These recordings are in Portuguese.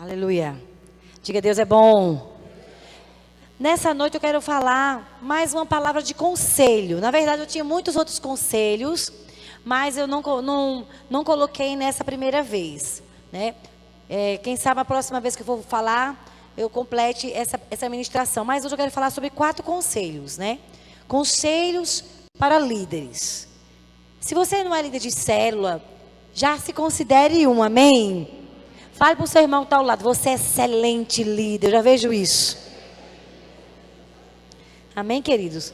Aleluia. Diga, Deus é bom. Nessa noite eu quero falar mais uma palavra de conselho. Na verdade, eu tinha muitos outros conselhos, mas eu não coloquei nessa primeira vez, né? Quem sabe a próxima vez que eu for falar, eu complete essa ministração. Mas hoje eu quero falar sobre 4 conselhos, né? Conselhos para líderes. Se você não é líder de célula, já se considere um, amém? Fale para o seu irmão que está ao lado, você é excelente líder, eu já vejo isso. Amém, queridos?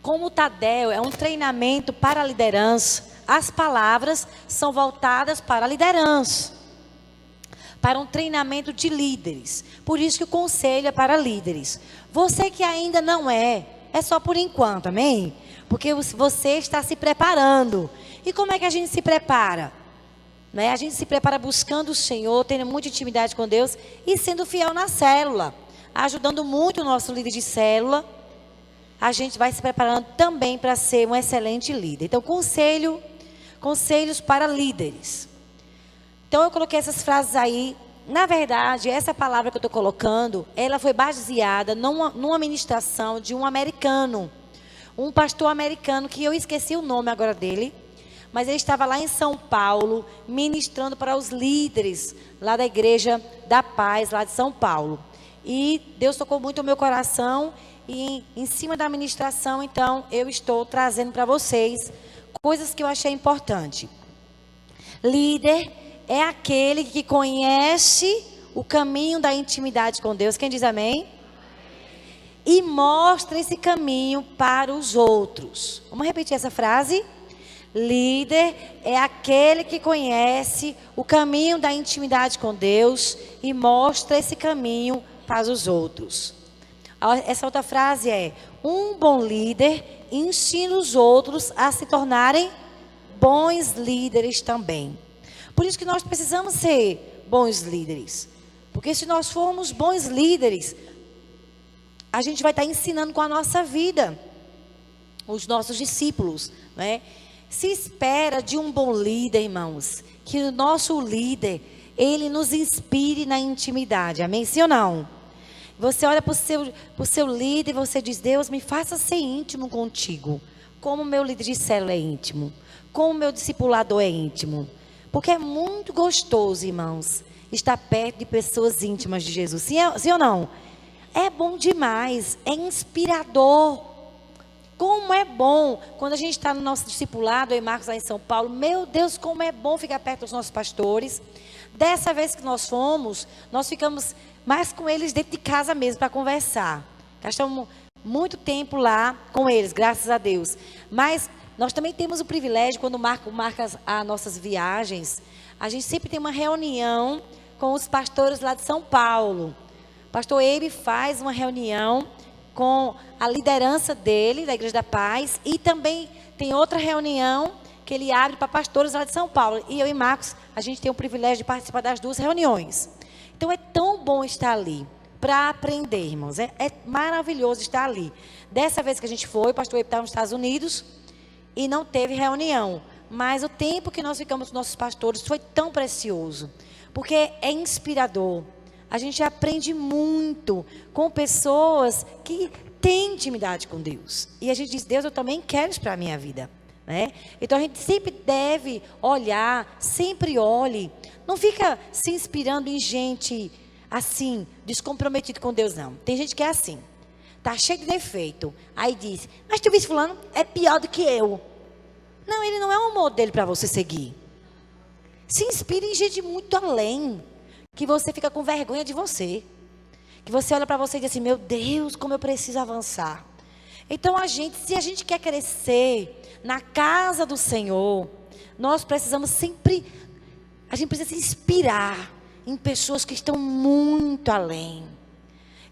Como o Tadel é um treinamento para a liderança, as palavras são voltadas para a liderança, para um treinamento de líderes. Por isso que o conselho é para líderes. Você que ainda não é só por enquanto, amém? Porque você está se preparando. E como é que a gente se prepara? A gente se prepara buscando o Senhor, tendo muita intimidade com Deus e sendo fiel na célula, ajudando muito o nosso líder de célula. A gente vai se preparando também para ser um excelente líder. Então, conselhos para líderes. Então, eu coloquei essas frases aí. Na verdade, essa palavra que eu estou colocando, ela foi baseada numa ministração de um americano, um pastor americano, que eu esqueci o nome agora dele, mas ele estava lá em São Paulo, ministrando para os líderes lá da Igreja da Paz, lá de São Paulo. E Deus tocou muito o meu coração, e em cima da ministração, então, eu estou trazendo para vocês coisas que eu achei importante. Líder é aquele que conhece o caminho da intimidade com Deus. Quem diz amém? E mostra esse caminho para os outros. Vamos repetir essa frase? Líder é aquele que conhece o caminho da intimidade com Deus e mostra esse caminho para os outros. Essa outra frase é: um bom líder ensina os outros a se tornarem bons líderes também. Por isso que nós precisamos ser bons líderes. Porque se nós formos bons líderes, a gente vai estar ensinando com a nossa vida os nossos discípulos, né? Se espera de um bom líder, irmãos, que o nosso líder, ele nos inspire na intimidade, amém? Sim ou não? Você olha para o seu líder e você diz: Deus, me faça ser íntimo contigo, como o meu líder de célula é íntimo, como o meu discipulador é íntimo. Porque é muito gostoso, irmãos, estar perto de pessoas íntimas de Jesus. Sim ou não? É bom demais, é inspirador. Como é bom quando a gente está no nosso discipulado, eu e Marcos lá em São Paulo. Meu Deus, como é bom ficar perto dos nossos pastores. Dessa vez que nós fomos, nós ficamos mais com eles dentro de casa mesmo para conversar. Gastamos muito tempo lá com eles, graças a Deus. Mas nós também temos o privilégio, quando marca as nossas viagens, a gente sempre tem uma reunião com os pastores lá de São Paulo. O pastor Eibe faz uma reunião com a liderança dele, da Igreja da Paz, e também tem outra reunião que ele abre para pastores lá de São Paulo. E eu e Marcos, a gente tem o privilégio de participar das 2 reuniões. Então é tão bom estar ali para aprender, irmãos. É maravilhoso estar ali. Dessa vez que a gente foi, o pastor estava nos Estados Unidos e não teve reunião. Mas o tempo que nós ficamos com nossos pastores foi tão precioso, porque é inspirador. A gente aprende muito com pessoas que têm intimidade com Deus. E a gente diz: Deus, eu também quero isso para a minha vida, né? Então a gente sempre deve olhar, sempre olhe. Não fica se inspirando em gente assim, descomprometido com Deus, não. Tem gente que é assim, tá cheio de defeito. Aí diz: mas tu viu fulano? É pior do que eu. Não, ele não é um modelo para você seguir. Se inspire em gente muito além, que você fica com vergonha de você. Que você olha para você e diz assim: meu Deus, como eu preciso avançar. Então se a gente quer crescer na casa do Senhor, nós precisamos sempre, a gente precisa se inspirar em pessoas que estão muito além.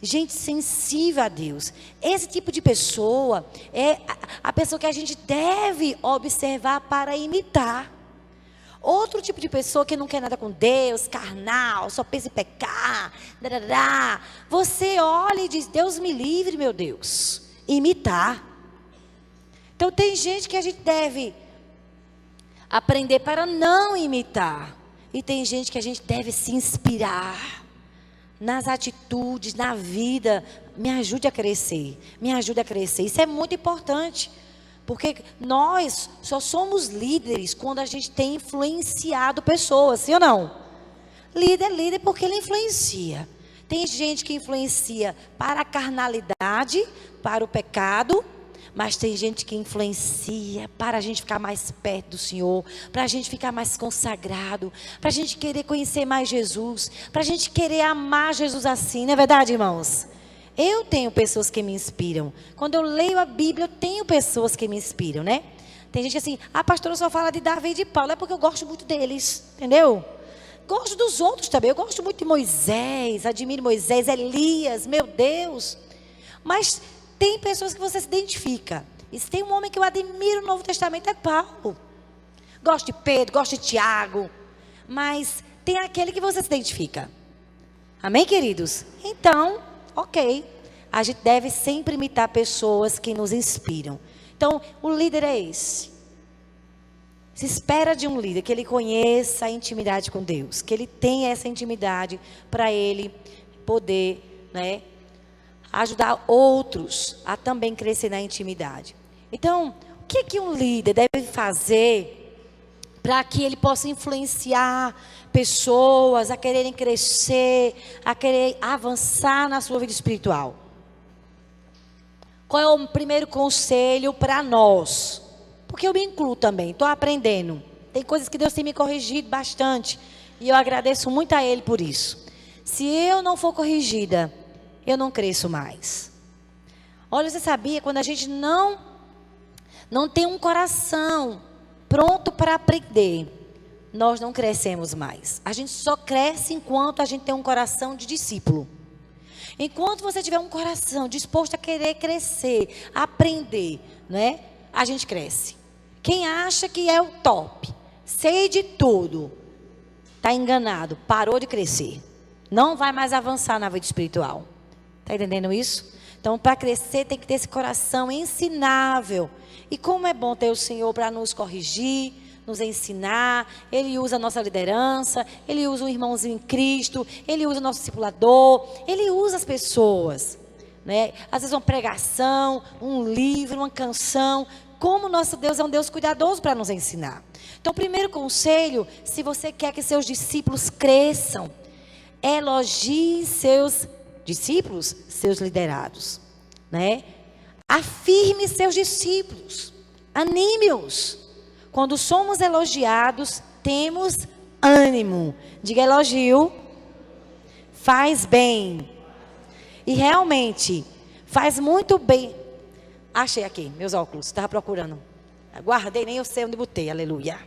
Gente sensível a Deus. Esse tipo de pessoa é a pessoa que a gente deve observar para imitar. Outro tipo de pessoa que não quer nada com Deus, carnal, só pensa em pecar, você olha e diz: Deus me livre, meu Deus, imitar. Então tem gente que a gente deve aprender para não imitar. E tem gente que a gente deve se inspirar nas atitudes, na vida. Me ajude a crescer, me ajude a crescer. Isso é muito importante, porque nós só somos líderes quando a gente tem influenciado pessoas, sim ou não? Líder é líder porque ele influencia. Tem gente que influencia para a carnalidade, para o pecado, mas tem gente que influencia para a gente ficar mais perto do Senhor, para a gente ficar mais consagrado, para a gente querer conhecer mais Jesus, para a gente querer amar Jesus assim, não é verdade, irmãos? Eu tenho pessoas que me inspiram. Quando eu leio a Bíblia, eu tenho pessoas que me inspiram, né? Tem gente assim, a pastora só fala de Davi e de Paulo, é porque eu gosto muito deles, entendeu? Gosto dos outros também, eu gosto muito de Moisés, admiro Moisés, Elias, meu Deus. Mas tem pessoas que você se identifica. E se tem um homem que eu admiro no Novo Testamento é Paulo. Gosto de Pedro, gosto de Tiago. Mas tem aquele que você se identifica. Amém, queridos? Então, ok. A gente deve sempre imitar pessoas que nos inspiram. Então, o líder é esse. Se espera de um líder que ele conheça a intimidade com Deus. Que ele tenha essa intimidade para ele poder, né, ajudar outros a também crescer na intimidade. Então, o que um líder deve fazer para que ele possa influenciar pessoas a quererem crescer, a querer avançar na sua vida espiritual? Qual é o primeiro conselho para nós? Porque eu me incluo também, estou aprendendo. Tem coisas que Deus tem me corrigido bastante. E eu agradeço muito a Ele por isso. Se eu não for corrigida, eu não cresço mais. Olha, você sabia, quando a gente não tem um coração pronto para aprender, nós não crescemos mais. A gente só cresce enquanto a gente tem um coração de discípulo. Enquanto você tiver um coração disposto a querer crescer, aprender, né? A gente cresce. Quem acha que é o top, sei de tudo, está enganado, parou de crescer. Não vai mais avançar na vida espiritual. Está entendendo isso? Então, para crescer, tem que ter esse coração ensinável. E como é bom ter o Senhor para nos corrigir, nos ensinar. Ele usa a nossa liderança, Ele usa um irmãozinho em Cristo, Ele usa o nosso discipulador, Ele usa as pessoas, né? Às vezes uma pregação, um livro, uma canção. Como nosso Deus é um Deus cuidadoso para nos ensinar. Então, o primeiro conselho, se você quer que seus discípulos cresçam, elogie seus discípulos, seus liderados, né? Afirme seus discípulos, anime-os. Quando somos elogiados, temos ânimo. Diga: elogio faz bem. E realmente faz muito bem. Achei aqui, meus óculos, estava procurando. Guardei, nem eu sei onde botei, aleluia.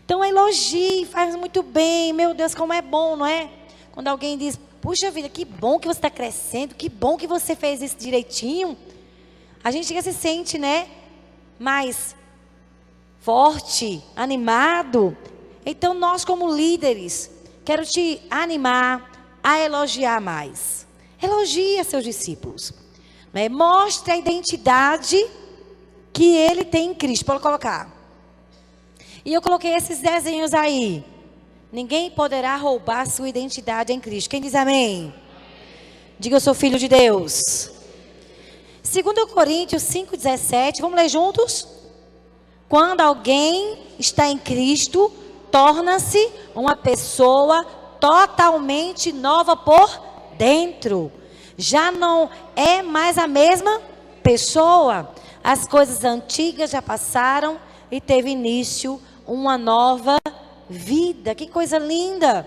Então, elogie, faz muito bem. Meu Deus, como é bom, não é? Quando alguém diz: puxa vida, que bom que você está crescendo, que bom que você fez isso direitinho. A gente já se sente, né, mais forte, animado. Então, nós como líderes, quero te animar a elogiar mais. Elogie seus discípulos. Né? Mostre a identidade que ele tem em Cristo. Pode colocar. E eu coloquei esses desenhos aí. Ninguém poderá roubar sua identidade em Cristo. Quem diz amém? Diga: eu sou filho de Deus. 2 Coríntios 5,17. Vamos ler juntos? Quando alguém está em Cristo, torna-se uma pessoa totalmente nova por dentro. Já não é mais a mesma pessoa. As coisas antigas já passaram e teve início uma nova vida. Que coisa linda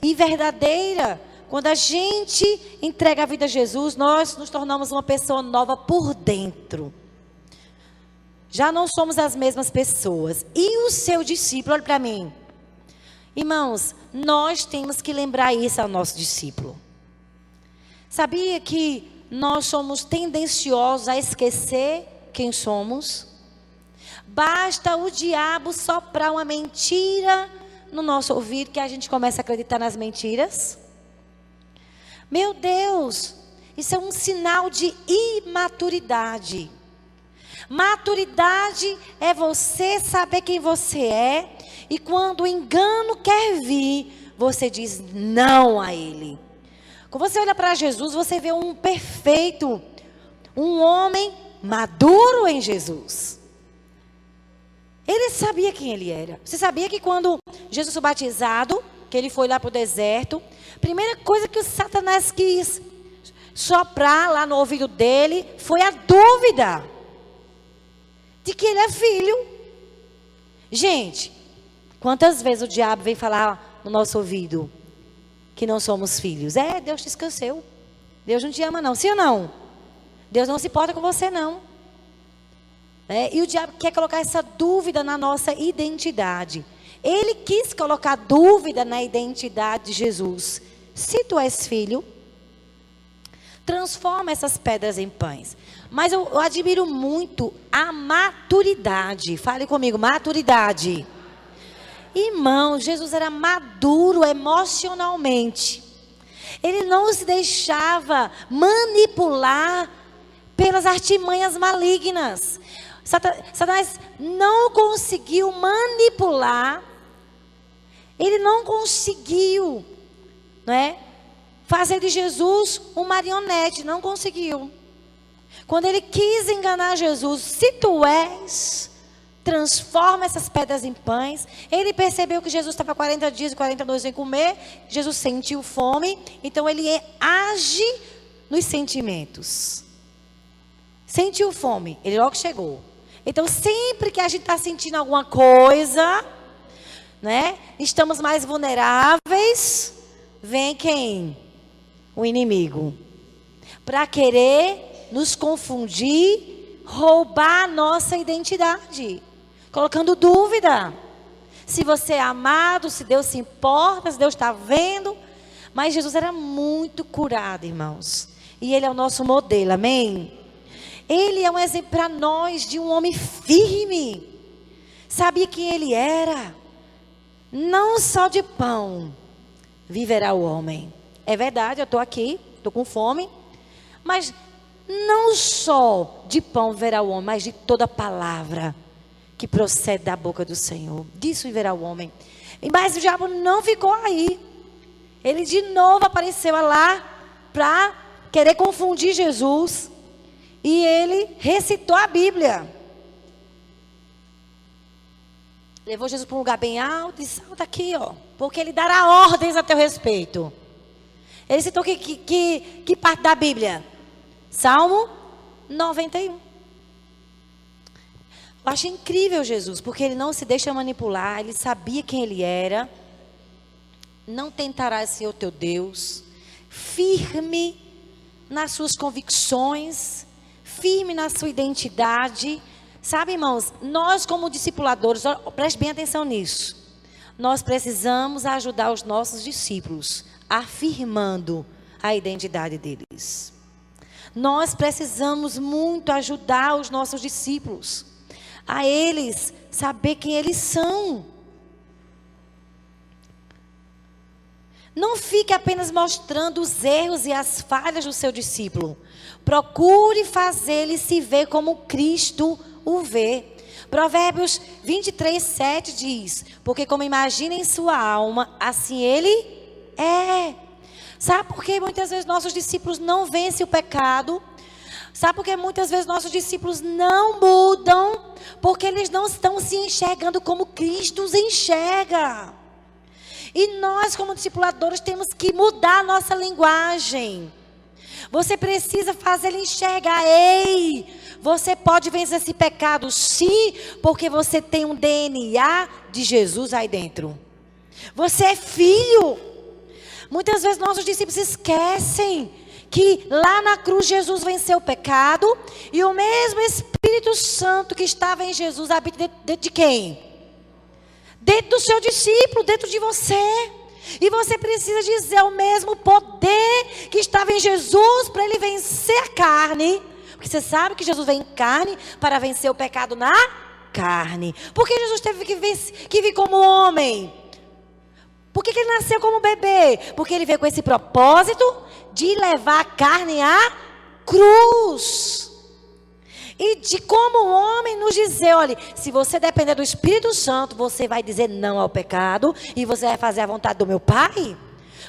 e verdadeira. Quando a gente entrega a vida a Jesus, nós nos tornamos uma pessoa nova por dentro. Já não somos as mesmas pessoas. E o seu discípulo, olha para mim. Irmãos, nós temos que lembrar isso ao nosso discípulo. Sabia que nós somos tendenciosos a esquecer quem somos? Basta o diabo soprar uma mentira no nosso ouvido que a gente começa a acreditar nas mentiras. Meu Deus, isso é um sinal de imaturidade. Maturidade é você saber quem você é. E quando o engano quer vir, você diz não a ele. Quando você olha para Jesus, você vê um perfeito, um homem maduro em Jesus. Ele sabia quem ele era. Você sabia que quando Jesus foi batizado, que ele foi lá para o deserto, a primeira coisa que o Satanás quis soprar lá no ouvido dele foi a dúvida de que ele é filho. Gente, quantas vezes o diabo vem falar no nosso ouvido que não somos filhos? Deus te esqueceu. Deus não te ama não, sim ou não? Deus não se importa com você não. E o diabo quer colocar essa dúvida na nossa identidade. Ele quis colocar dúvida na identidade de Jesus. Se tu és filho, transforma essas pedras em pães. Mas eu admiro muito a maturidade. Fale comigo, maturidade. Irmão, Jesus era maduro emocionalmente. Ele não se deixava manipular pelas artimanhas malignas. Satanás não conseguiu manipular. Ele não conseguiu, fazer de Jesus um marionete. Não conseguiu. Quando ele quis enganar Jesus, se tu és, transforma essas pedras em pães. Ele percebeu que Jesus estava 40 dias e 40 noites sem comer. Jesus sentiu fome. Então ele age nos sentimentos. Sentiu fome, ele logo chegou. Então sempre que a gente está sentindo alguma coisa, estamos mais vulneráveis, vem quem? O inimigo. Para querer nos confundir, roubar a nossa identidade. Colocando dúvida. Se você é amado, se Deus se importa, se Deus está vendo. Mas Jesus era muito curado, irmãos. E Ele é o nosso modelo, amém? Ele é um exemplo para nós de um homem firme. Sabia quem ele era? Não só de pão viverá o homem. É verdade, eu estou aqui, estou com fome. Mas não só de pão viverá o homem, mas de toda palavra que procede da boca do Senhor. Disso viverá o homem. Mas o diabo não ficou aí. Ele de novo apareceu lá para querer confundir Jesus. E ele recitou a Bíblia. Levou Jesus para um lugar bem alto e salta aqui, porque ele dará ordens a teu respeito. Ele citou que parte da Bíblia? Salmo 91. Eu acho incrível Jesus, porque ele não se deixa manipular, ele sabia quem ele era. Não tentará ser o teu Deus. Firme nas suas convicções, firme na sua identidade. Sabe, irmãos, nós como discipuladores, preste bem atenção nisso. Nós precisamos ajudar os nossos discípulos, afirmando a identidade deles. Nós precisamos muito ajudar os nossos discípulos, a eles saber quem eles são. Não fique apenas mostrando os erros e as falhas do seu discípulo. Procure fazê-lo se ver como Cristo o vê. Provérbios 23:7 diz: porque como imagina em sua alma, assim ele é. Sabe por que muitas vezes nossos discípulos não vencem o pecado? Sabe por que muitas vezes nossos discípulos não mudam? Porque eles não estão se enxergando como Cristo os enxerga. E nós, como discipuladores, temos que mudar a nossa linguagem. Você precisa fazer ele enxergar: ei, você pode vencer esse pecado sim, porque você tem um DNA de Jesus aí dentro. Você é filho. Muitas vezes nossos discípulos esquecem que lá na cruz Jesus venceu o pecado. E o mesmo Espírito Santo que estava em Jesus habita dentro de quem? Dentro do seu discípulo, dentro de você. E você precisa dizer o mesmo poder que estava em Jesus para ele vencer a carne. Porque você sabe que Jesus vem em carne para vencer o pecado na carne. Por que Jesus teve que vir como homem? Por que ele nasceu como bebê? Porque ele veio com esse propósito de levar a carne à cruz. E de como o homem nos dizer, olha, se você depender do Espírito Santo, você vai dizer não ao pecado e você vai fazer a vontade do meu Pai.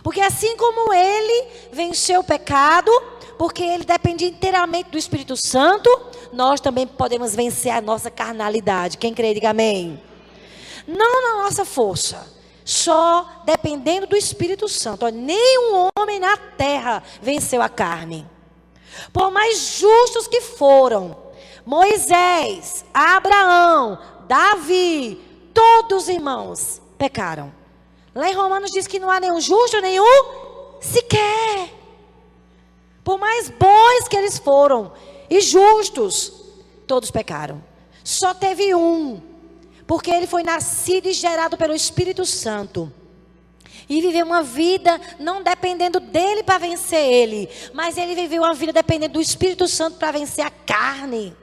Porque assim como ele venceu o pecado, porque ele depende inteiramente do Espírito Santo, nós também podemos vencer a nossa carnalidade. Quem crê, diga amém. Não na nossa força, só dependendo do Espírito Santo. Nenhum homem na terra venceu a carne. Por mais justos que foram, Moisés, Abraão, Davi, todos os irmãos pecaram. Lá em Romanos diz que não há nenhum justo, nenhum sequer. Por mais bons que eles foram e justos, todos pecaram. Só teve um, porque ele foi nascido e gerado pelo Espírito Santo. E viveu uma vida não dependendo dele para vencer ele, mas ele viveu uma vida dependendo do Espírito Santo para vencer a carne.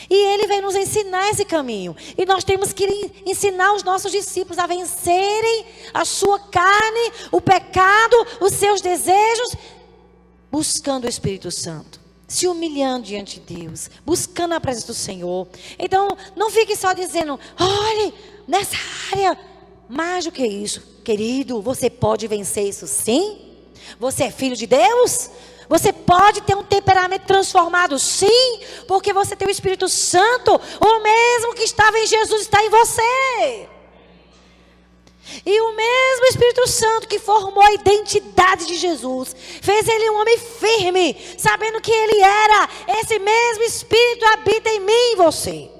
E ele vem nos ensinar esse caminho. E nós temos que ensinar os nossos discípulos a vencerem a sua carne, o pecado, os seus desejos, buscando o Espírito Santo, se humilhando diante de Deus, buscando a presença do Senhor. Então, não fique só dizendo, olhe, nessa área. Mais do que isso, querido, você pode vencer isso sim? Você é filho de Deus? Você pode ter um temperamento transformado sim, porque você tem o Espírito Santo, o mesmo que estava em Jesus está em você. E o mesmo Espírito Santo que formou a identidade de Jesus, fez ele um homem firme, sabendo que ele era, esse mesmo Espírito habita em mim e em você.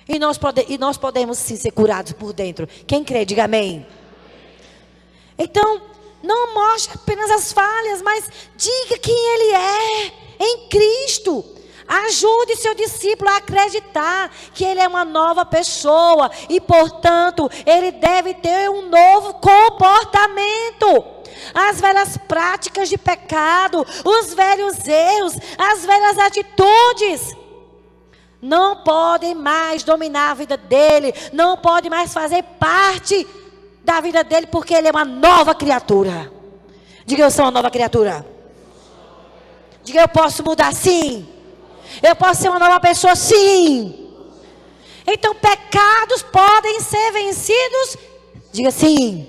E nós podemos sim ser curados por dentro. Quem crê, diga amém. Então, não mostre apenas as falhas, mas diga quem ele é em Cristo. Ajude seu discípulo a acreditar que ele é uma nova pessoa e, portanto, ele deve ter um novo comportamento. As velhas práticas de pecado, os velhos erros, as velhas atitudes não podem mais dominar a vida dele, não podem mais fazer parte da vida dele, porque ele é uma nova criatura. Diga, eu sou uma nova criatura. Diga, eu posso mudar sim. Eu posso ser uma nova pessoa sim. Então pecados podem ser vencidos, diga sim,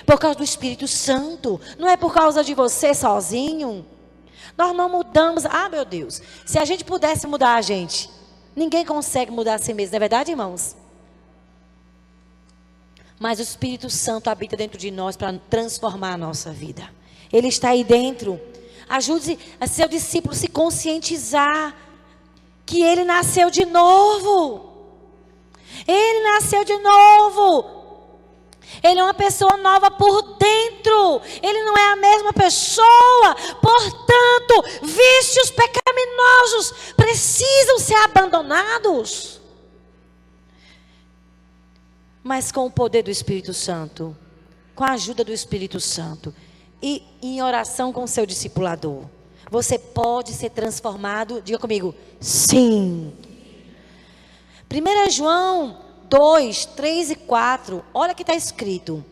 por causa do Espírito Santo. Não é por causa de você sozinho. Nós não mudamos. Ah, meu Deus, se a gente pudesse mudar a gente, ninguém consegue mudar a si mesmo, não é verdade, irmãos? Mas o Espírito Santo habita dentro de nós para transformar a nossa vida. Ele está aí dentro. Ajude a seu discípulo a se conscientizar que ele nasceu de novo. Ele nasceu de novo. Ele é uma pessoa nova por dentro. Ele não é a mesma pessoa. Portanto, vícios pecaminosos precisam ser abandonados. Mas com o poder do Espírito Santo, com a ajuda do Espírito Santo e em oração com o seu discipulador, você pode ser transformado. Diga comigo, sim. 1 João 2, 3 e 4, olha que está escrito.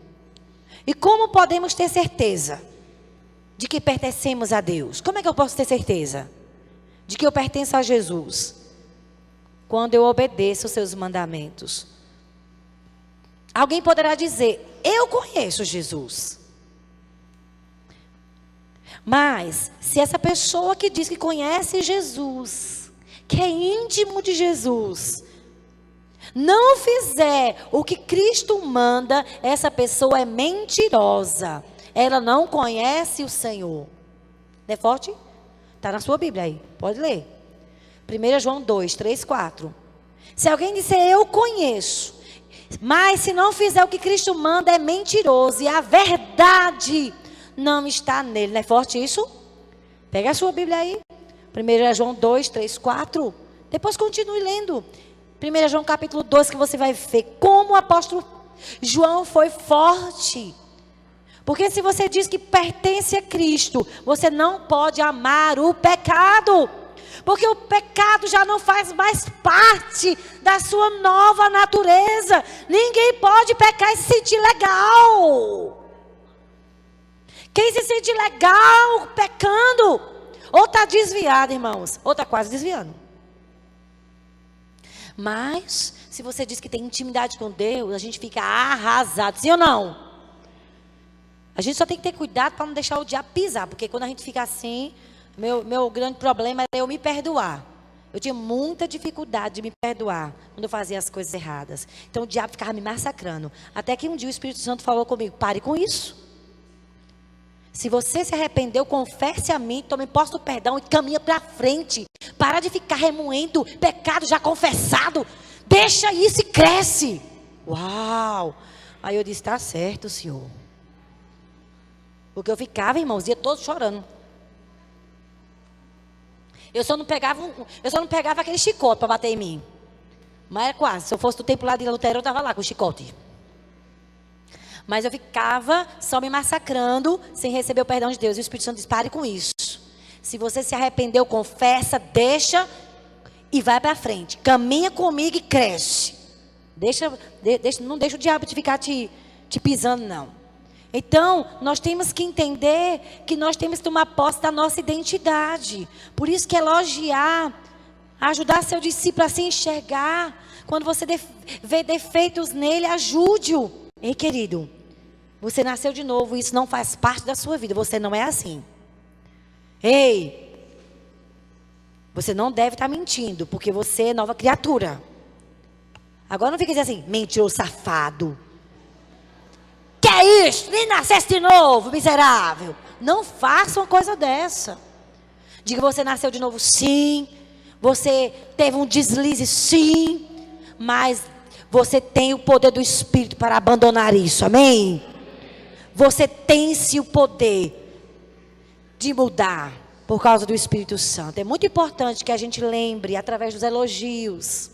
E como podemos ter certeza de que pertencemos a Deus? Como é que eu posso ter certeza de que eu pertenço a Jesus? Quando eu obedeço os seus mandamentos. Alguém poderá dizer, eu conheço Jesus. Mas, se essa pessoa que diz que conhece Jesus, que é íntimo de Jesus, não fizer o que Cristo manda, essa pessoa é mentirosa. Ela não conhece o Senhor. Não é forte? Está na sua Bíblia aí, pode ler. 1 João 2, 3, 4. Se alguém disser eu conheço, mas se não fizer o que Cristo manda, é mentiroso. E a verdade não está nele. Não é forte isso? Pega a sua Bíblia aí. 1 João 2, 3, 4. Depois continue lendo. 1 João capítulo 2, que você vai ver como o apóstolo João foi forte. Porque se você diz que pertence a Cristo, você não pode amar o pecado. Porque o pecado já não faz mais parte da sua nova natureza. Ninguém pode pecar e se sentir legal. Quem se sente legal pecando, Ou está desviado, irmãos, ou está quase desviando. Mas, se você diz que tem intimidade com Deus, a gente fica arrasado, sim ou não? A gente só tem que ter cuidado para não deixar o diabo pisar, porque quando a gente fica assim, meu grande problema é eu me perdoar. Eu tinha muita dificuldade de me perdoar quando eu fazia as coisas erradas. Então o diabo ficava me massacrando. Até que um dia o Espírito Santo falou comigo: pare com isso. Se você se arrependeu, confesse a mim, tome posse do perdão e caminha para frente. Para de ficar remoendo pecado já confessado. Deixa isso e cresce. Uau! Aí eu disse: está certo, Senhor. Porque eu ficava, irmãos, dia todo chorando. Eu só não pegava aquele chicote para bater em mim. Mas era quase. Se eu fosse do tempo lá de Lutero, eu estava lá com o chicote. Mas eu ficava só me massacrando, sem receber o perdão de Deus. E o Espírito Santo diz: pare com isso. Se você se arrependeu, confessa, deixa e vai para frente. Caminha comigo e cresce. Não deixa o diabo ficar te pisando, não. Então, nós temos que entender que nós temos que tomar posse da nossa identidade. Por isso que elogiar, ajudar seu discípulo a se enxergar. Quando você vê defeitos nele, ajude-o. Ei, querido, você nasceu de novo, isso não faz parte da sua vida. Você não é assim. Ei, você não deve estar mentindo, porque você é nova criatura. Agora não fica dizendo assim: mentiroso, safado. Que é isso? Nem nasceste de novo, miserável. Não faça uma coisa dessa. Diga: você nasceu de novo, sim. Você teve um deslize, sim. Mas você tem o poder do Espírito para abandonar isso, amém? Você tem sim o poder de mudar por causa do Espírito Santo. É muito importante que a gente lembre, através dos elogios,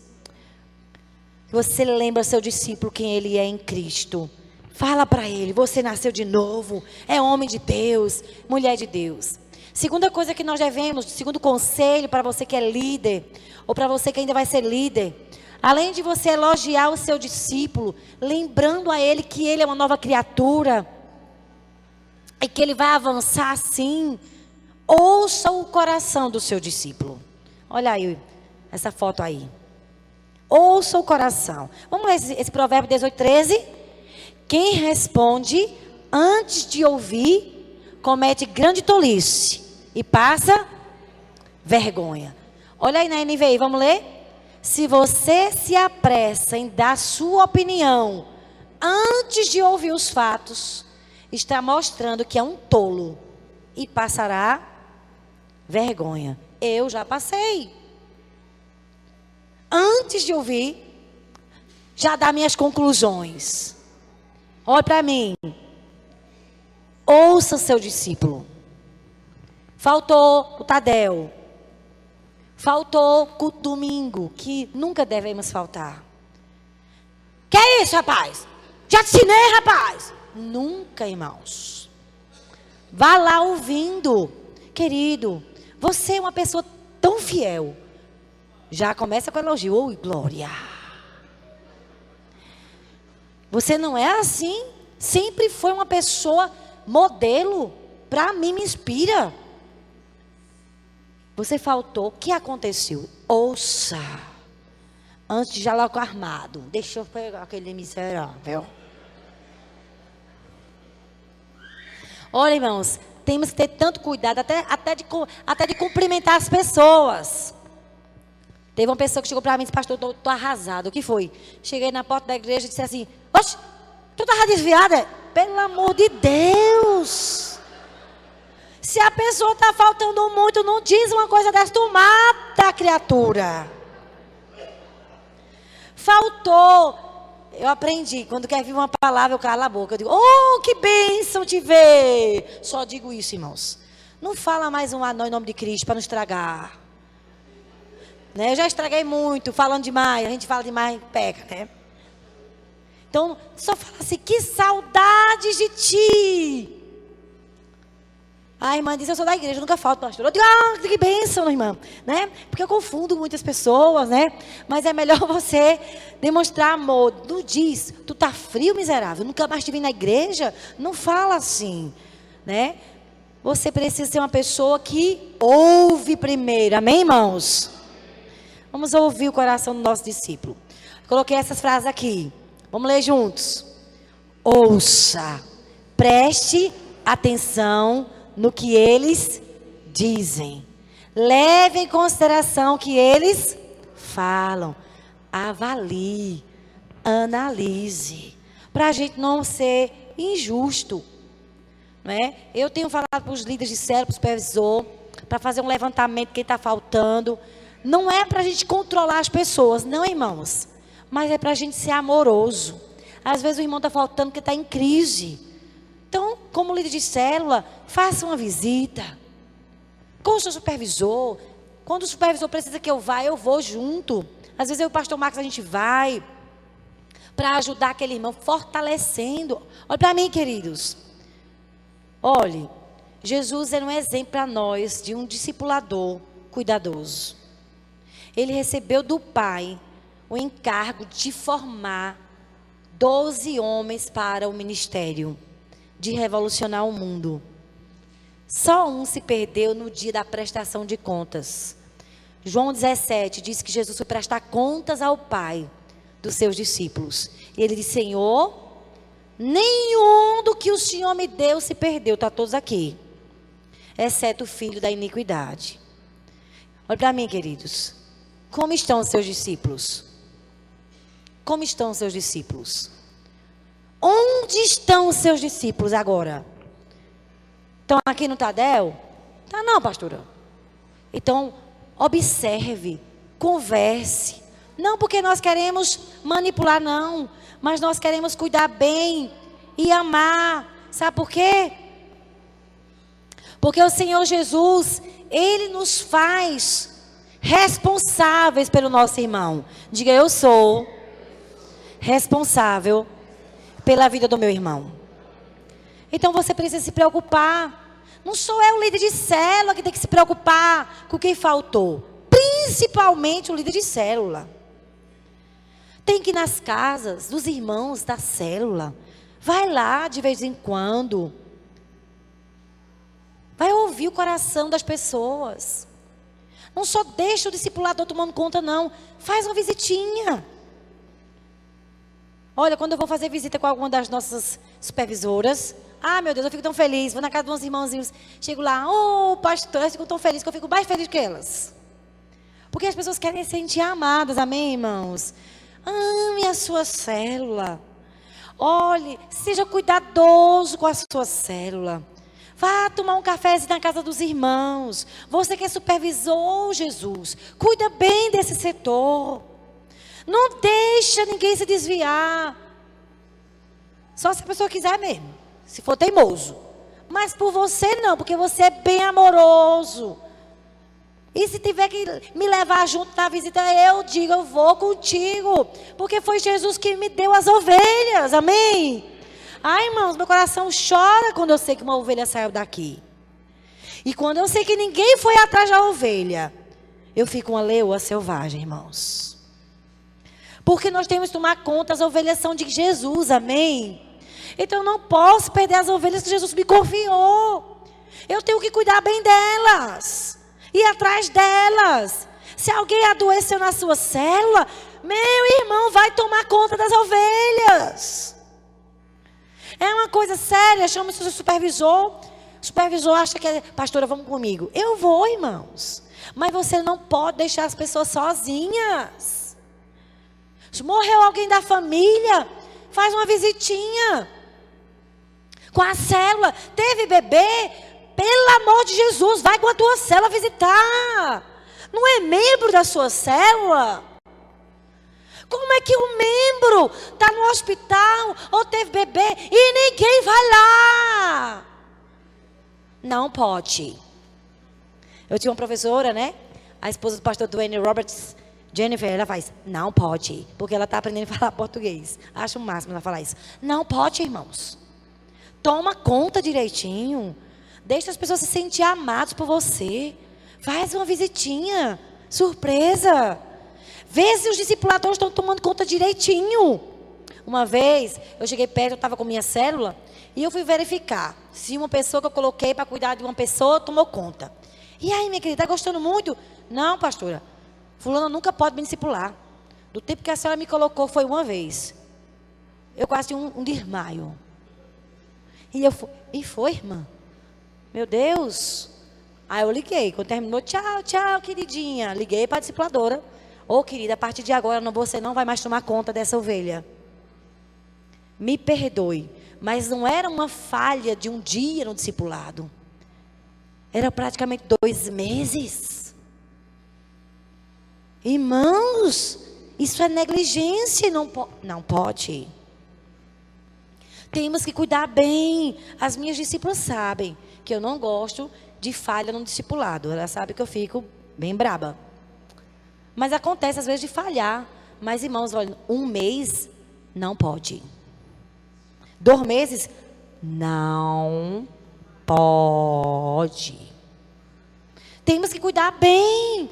que você lembra seu discípulo quem ele é em Cristo. Fala para ele: você nasceu de novo, é homem de Deus, mulher de Deus. Segunda coisa que nós devemos, segundo conselho para você que é líder, ou para você que ainda vai ser líder, além de você elogiar o seu discípulo, lembrando a ele que ele é uma nova criatura, e que ele vai avançar assim, ouça o coração do seu discípulo. Olha aí, essa foto aí. Ouça o coração. Vamos ler esse provérbio 18:13. Quem responde antes de ouvir, comete grande tolice e passa vergonha. Olha aí na NVI, vamos ler? Se você se apressa em dar sua opinião antes de ouvir os fatos, está mostrando que é um tolo e passará vergonha. Eu já passei. Antes de ouvir, já dá minhas conclusões. Olha para mim. Ouça seu discípulo. Faltou o Tadel. Faltou o domingo, que nunca devemos faltar. Que é isso, rapaz? Já te ensinei, rapaz. Nunca, irmãos. Vá lá ouvindo. Querido, você é uma pessoa tão fiel. Já começa com elogio. Oi, glória. Você não é assim. Sempre foi uma pessoa modelo. Para mim, me inspira. Você faltou. O que aconteceu? Ouça. Antes de já logo armado. Deixa eu pegar aquele miserável. Olha, irmãos. Temos que ter tanto cuidado. Até de cumprimentar as pessoas. Teve uma pessoa que chegou para mim e disse: pastor, eu tô arrasado. O que foi? Cheguei na porta da igreja e disse assim: oxe, tu estava desviada? Pelo amor de Deus. Se a pessoa está faltando muito, não diz uma coisa dessa, tu mata a criatura. Faltou. Eu aprendi, quando quer vir uma palavra, eu calo a boca. Eu digo: oh, que bênção te ver. Só digo isso, irmãos. Não fala mais um anão em nome de Cristo para não estragar. Né? Eu já estraguei muito, falando demais. A gente fala demais, peca, né? Então, só fala assim: que saudades de ti. A irmã diz: eu sou da igreja, eu nunca falto, pastor. Eu digo: ah, que bênção, irmã. Né? Porque eu confundo muitas pessoas, né? Mas é melhor você demonstrar amor. Não diz: tu tá frio, miserável, nunca mais te vi na igreja. Não fala assim, né? você precisa ser uma pessoa que ouve primeiro. Amém, irmãos? Vamos ouvir o coração do nosso discípulo. Coloquei essas frases aqui. Vamos ler juntos. Ouça, preste atenção no que eles dizem. Leve em consideração o que eles falam. Avalie, analise. Para a gente não ser injusto. Não é? Eu tenho falado para os líderes de célula, para o supervisor, para fazer um levantamento de quem está faltando. Não é para a gente controlar as pessoas, não, irmãos. Mas é para a gente ser amoroso. Às vezes o irmão está faltando porque está em crise. Então, como líder de célula, faça uma visita. Com o seu supervisor. Quando o supervisor precisa que eu vá, eu vou junto. Às vezes eu e o pastor Marcos, a gente vai para ajudar aquele irmão, fortalecendo. Olha para mim, queridos. Olhe, Jesus era um exemplo para nós de um discipulador cuidadoso. Ele recebeu do Pai o encargo de formar 12 homens para o ministério, de revolucionar o mundo. Só um se perdeu no dia da prestação de contas. João 17 diz que Jesus foi prestar contas ao Pai dos seus discípulos. E ele disse: Senhor, nenhum do que o Senhor me deu se perdeu. Está todos aqui, exceto o filho da iniquidade. Olha para mim, queridos. Como estão os seus discípulos? Como estão os seus discípulos? Onde estão os seus discípulos agora? Estão aqui no Tadel? Tá não, pastora. Então, observe, converse. Não porque nós queremos manipular, não. Mas nós queremos cuidar bem e amar. Sabe por quê? Porque o Senhor Jesus, Ele nos faz responsáveis pelo nosso irmão. Diga: eu sou responsável pela vida do meu irmão. Então você precisa se preocupar. Não sou eu o líder de célula que tem que se preocupar com quem faltou. Principalmente o líder de célula. Tem que ir nas casas dos irmãos da célula. Vai lá de vez em quando. Vai ouvir o coração das pessoas. Não só deixa o discipulador tomando conta, não. Faz uma visitinha. Olha, quando eu vou fazer visita com alguma das nossas supervisoras, meu Deus, eu fico tão feliz. Vou na casa de uns irmãozinhos, chego lá, pastor, eu fico tão feliz que eu fico mais feliz que elas. Porque as pessoas querem se sentir amadas, amém, irmãos? Ame a sua célula. Olhe, seja cuidadoso com a sua célula. Vá tomar um cafezinho na casa dos irmãos. Você que é supervisor, Jesus, cuida bem desse setor. Não deixa ninguém se desviar. Só se a pessoa quiser mesmo. Se for teimoso. Mas por você não, porque você é bem amoroso. E se tiver que me levar junto na visita, eu digo, eu vou contigo. Porque foi Jesus que me deu as ovelhas, amém? Ai, irmãos, meu coração chora quando eu sei que uma ovelha saiu daqui. E quando eu sei que ninguém foi atrás da ovelha, eu fico uma leoa selvagem, irmãos. Porque nós temos que tomar conta, as ovelhas são de Jesus, amém? Então eu não posso perder as ovelhas que Jesus me confiou. Eu tenho que cuidar bem delas. Ir atrás delas. Se alguém adoeceu na sua célula, meu irmão vai tomar conta das ovelhas. É uma coisa séria, chama o seu supervisor. O supervisor acha que é, pastora, vamos comigo. Eu vou, irmãos. Mas você não pode deixar as pessoas sozinhas. Se morreu alguém da família, faz uma visitinha. Com a célula, teve bebê, pelo amor de Jesus, vai com a tua célula visitar. Não é membro da sua célula? Como é que um membro está no hospital ou teve bebê e ninguém vai lá? Não pode. Eu tinha uma professora, né? A esposa do pastor Dwayne Roberts, Jennifer, ela faz, não pode, porque ela está aprendendo a falar português. Acho o máximo ela falar isso. Não pode, irmãos. Toma conta direitinho. Deixa as pessoas se sentir amadas por você. Faz uma visitinha, surpresa. Vê se os discipuladores estão tomando conta direitinho. Uma vez, eu cheguei perto, eu estava com minha célula, e eu fui verificar se uma pessoa que eu coloquei para cuidar de uma pessoa tomou conta. E aí, minha querida, está gostando muito? Não, pastora. Fulano nunca pode me discipular. Do tempo que a senhora me colocou foi uma vez. Eu quase tinha um desmaio. E foi, irmã? Meu Deus. Aí eu liguei. Quando terminou, tchau, tchau, queridinha. Liguei para a discipuladora. Ô, querida, a partir de agora você não vai mais tomar conta dessa ovelha. Me perdoe. Mas não era uma falha de um dia no discipulado. Era praticamente 2 meses. Irmãos, isso é negligência. Não pode. Temos que cuidar bem. As minhas discípulas sabem que eu não gosto de falha no discipulado. Elas sabem que eu fico bem braba. Mas acontece às vezes de falhar. Mas, irmãos, olha, 1 mês não pode. 2 meses não pode. Temos que cuidar bem.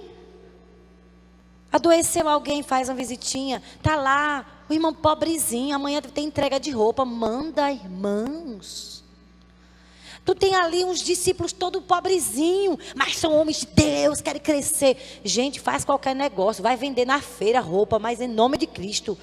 Adoeceu alguém, faz uma visitinha. Tá lá, o irmão pobrezinho, amanhã tem entrega de roupa. Manda, irmãos. Tu tem ali uns discípulos todo pobrezinho, mas são homens de Deus, querem crescer. Gente, faz qualquer negócio, vai vender na feira roupa, mas em nome de Cristo.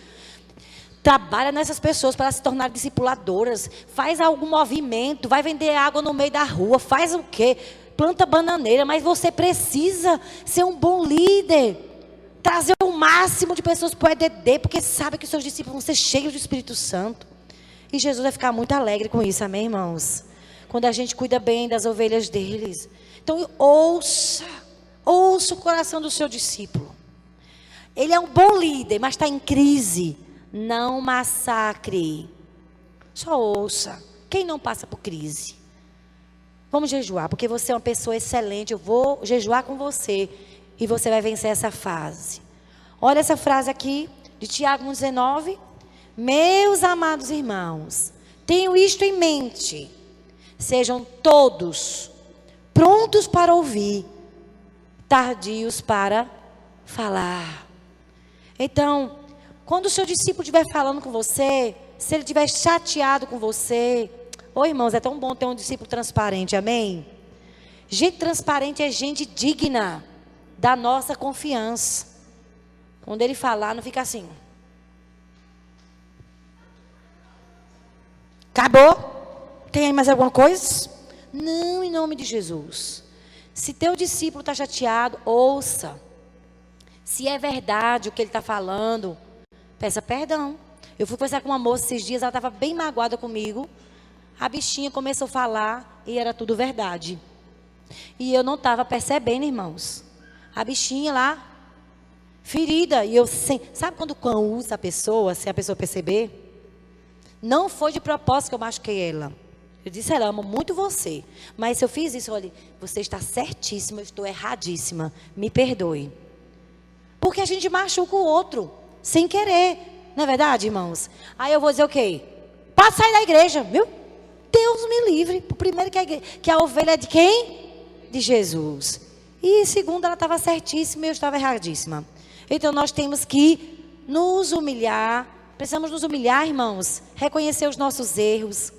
Trabalha nessas pessoas para se tornarem discipuladoras. Faz algum movimento, vai vender água no meio da rua, faz o quê? Planta bananeira, mas você precisa ser um bom líder. Trazer o máximo de pessoas para o EDD, porque sabe que os seus discípulos vão ser cheios do Espírito Santo. E Jesus vai ficar muito alegre com isso, amém, irmãos? Quando a gente cuida bem das ovelhas deles. Então, ouça o coração do seu discípulo. Ele é um bom líder, mas está em crise. Não massacre. Só ouça. Quem não passa por crise? Vamos jejuar, porque você é uma pessoa excelente. Eu vou jejuar com você. E você vai vencer essa fase. Olha essa frase aqui, de Tiago 1,19. Meus amados irmãos, tenham isto em mente. Sejam todos prontos para ouvir, tardios para falar. Então, quando o seu discípulo estiver falando com você, se ele estiver chateado com você, irmãos, é tão bom ter um discípulo transparente, amém? Gente transparente é gente digna da nossa confiança. Quando ele falar, não fica assim. Acabou? Tem aí mais alguma coisa? Não, em nome de Jesus. Se teu discípulo está chateado, ouça. Se é verdade o que ele está falando, peça perdão. Eu fui conversar com uma moça esses dias, ela estava bem magoada comigo. A bichinha começou a falar e era tudo verdade. E eu não estava percebendo, irmãos. A bichinha lá, ferida. E eu sabe quando o cão usa a pessoa, sem a pessoa perceber? Não foi de propósito que eu machuquei ela. Eu disse, ela ama muito você. Mas se eu fiz isso, olha, você está certíssima, eu estou erradíssima. Me perdoe. Porque a gente machuca o outro, sem querer. Não é verdade, irmãos? Aí eu vou dizer o quê? Pode sair da igreja, viu? Deus me livre. Primeiro que a ovelha é de quem? De Jesus. E segundo, ela estava certíssima e eu estava erradíssima. Então nós temos que nos humilhar. Precisamos nos humilhar, irmãos. Reconhecer os nossos erros.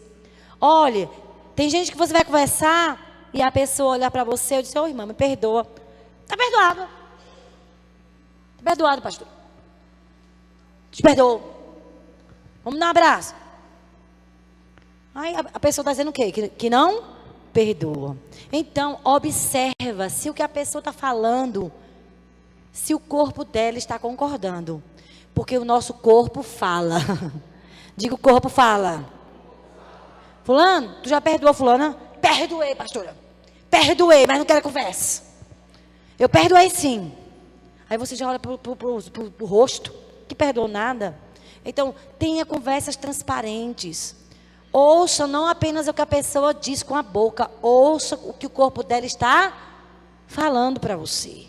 Olha, tem gente que você vai conversar e a pessoa olhar para você e diz, irmã, me perdoa. Está perdoado. Está perdoado, pastor. Te perdoo. Vamos dar um abraço. Aí a pessoa está dizendo o quê? Que não perdoa. Então, observa se o que a pessoa está falando, se o corpo dela está concordando. Porque o nosso corpo fala. Diga, o corpo fala. Fulano, tu já perdoou fulana? Perdoei, pastora. Perdoei, mas não quero conversa. Eu perdoei sim. Aí você já olha pro rosto, que perdoou nada. Então, tenha conversas transparentes. Ouça não apenas o que a pessoa diz com a boca. Ouça o que o corpo dela está falando para você.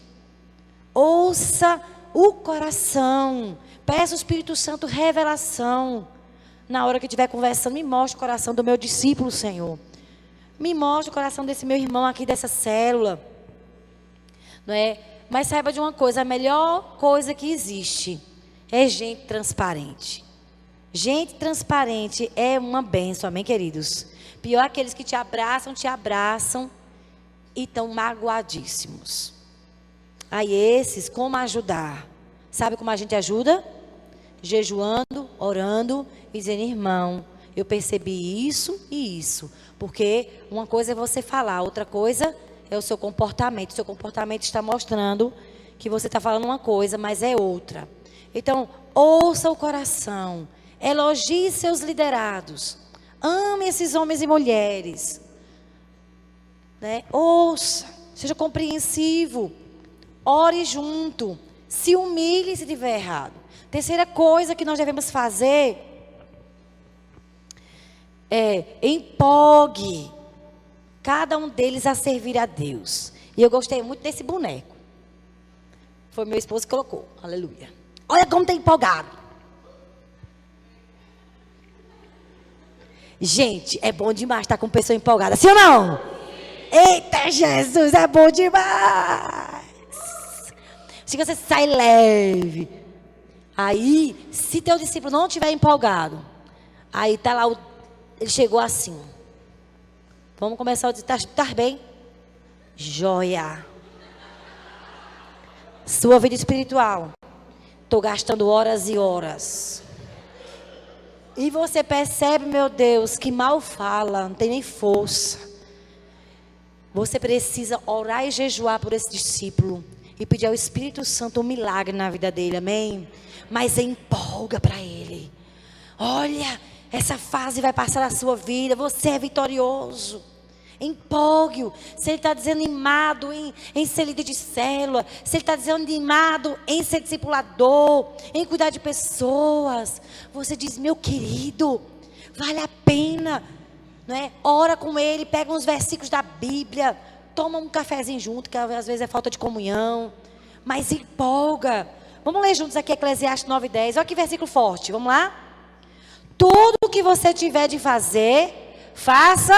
Ouça o coração. Peça ao Espírito Santo revelação. Na hora que estiver conversando, me mostre o coração do meu discípulo, Senhor. Me mostre o coração desse meu irmão aqui, dessa célula. Não é? Mas saiba de uma coisa, a melhor coisa que existe é gente transparente. Gente transparente é uma bênção, amém, queridos? Pior aqueles que te abraçam e estão magoadíssimos. Aí esses, como ajudar? Sabe como a gente ajuda? Jejuando, orando e dizendo, irmão, eu percebi isso e isso. Porque uma coisa é você falar, outra coisa é o seu comportamento. O seu comportamento está mostrando que você está falando uma coisa, mas é outra. Então, ouça o coração. Elogie seus liderados. Ame esses homens e mulheres. Né? Ouça. Seja compreensivo. Ore junto. Se humilhe se tiver errado. Terceira coisa que nós devemos fazer é empolgue cada um deles a servir a Deus. E eu gostei muito desse boneco. Foi meu esposo que colocou. Aleluia. Olha como está empolgado. Gente, é bom demais estar com pessoa empolgada. Sim ou não? Eita, Jesus, é bom demais. Chega, você sai leve. Aí, se teu discípulo não estiver empolgado, aí tá lá, ele chegou assim. Vamos começar a dizer, tá bem? Joia. Sua vida espiritual. Estou gastando horas e horas. E você percebe, meu Deus, que mal fala, não tem nem força. Você precisa orar e jejuar por esse discípulo. E pedir ao Espírito Santo um milagre na vida dele, amém? Mas empolga para ele. Olha, essa fase vai passar na sua vida, você é vitorioso. Empolgue-o. Se ele está desanimado em ser líder de célula, se ele está desanimado em ser discipulador, em cuidar de pessoas, você diz, meu querido, vale a pena, não é? Ora com ele, pega uns versículos da Bíblia, toma um cafezinho junto, que às vezes é falta de comunhão, mas empolga. Vamos ler juntos aqui Eclesiastes 9:10, olha que versículo forte, vamos lá? Tudo o que você tiver de fazer, faça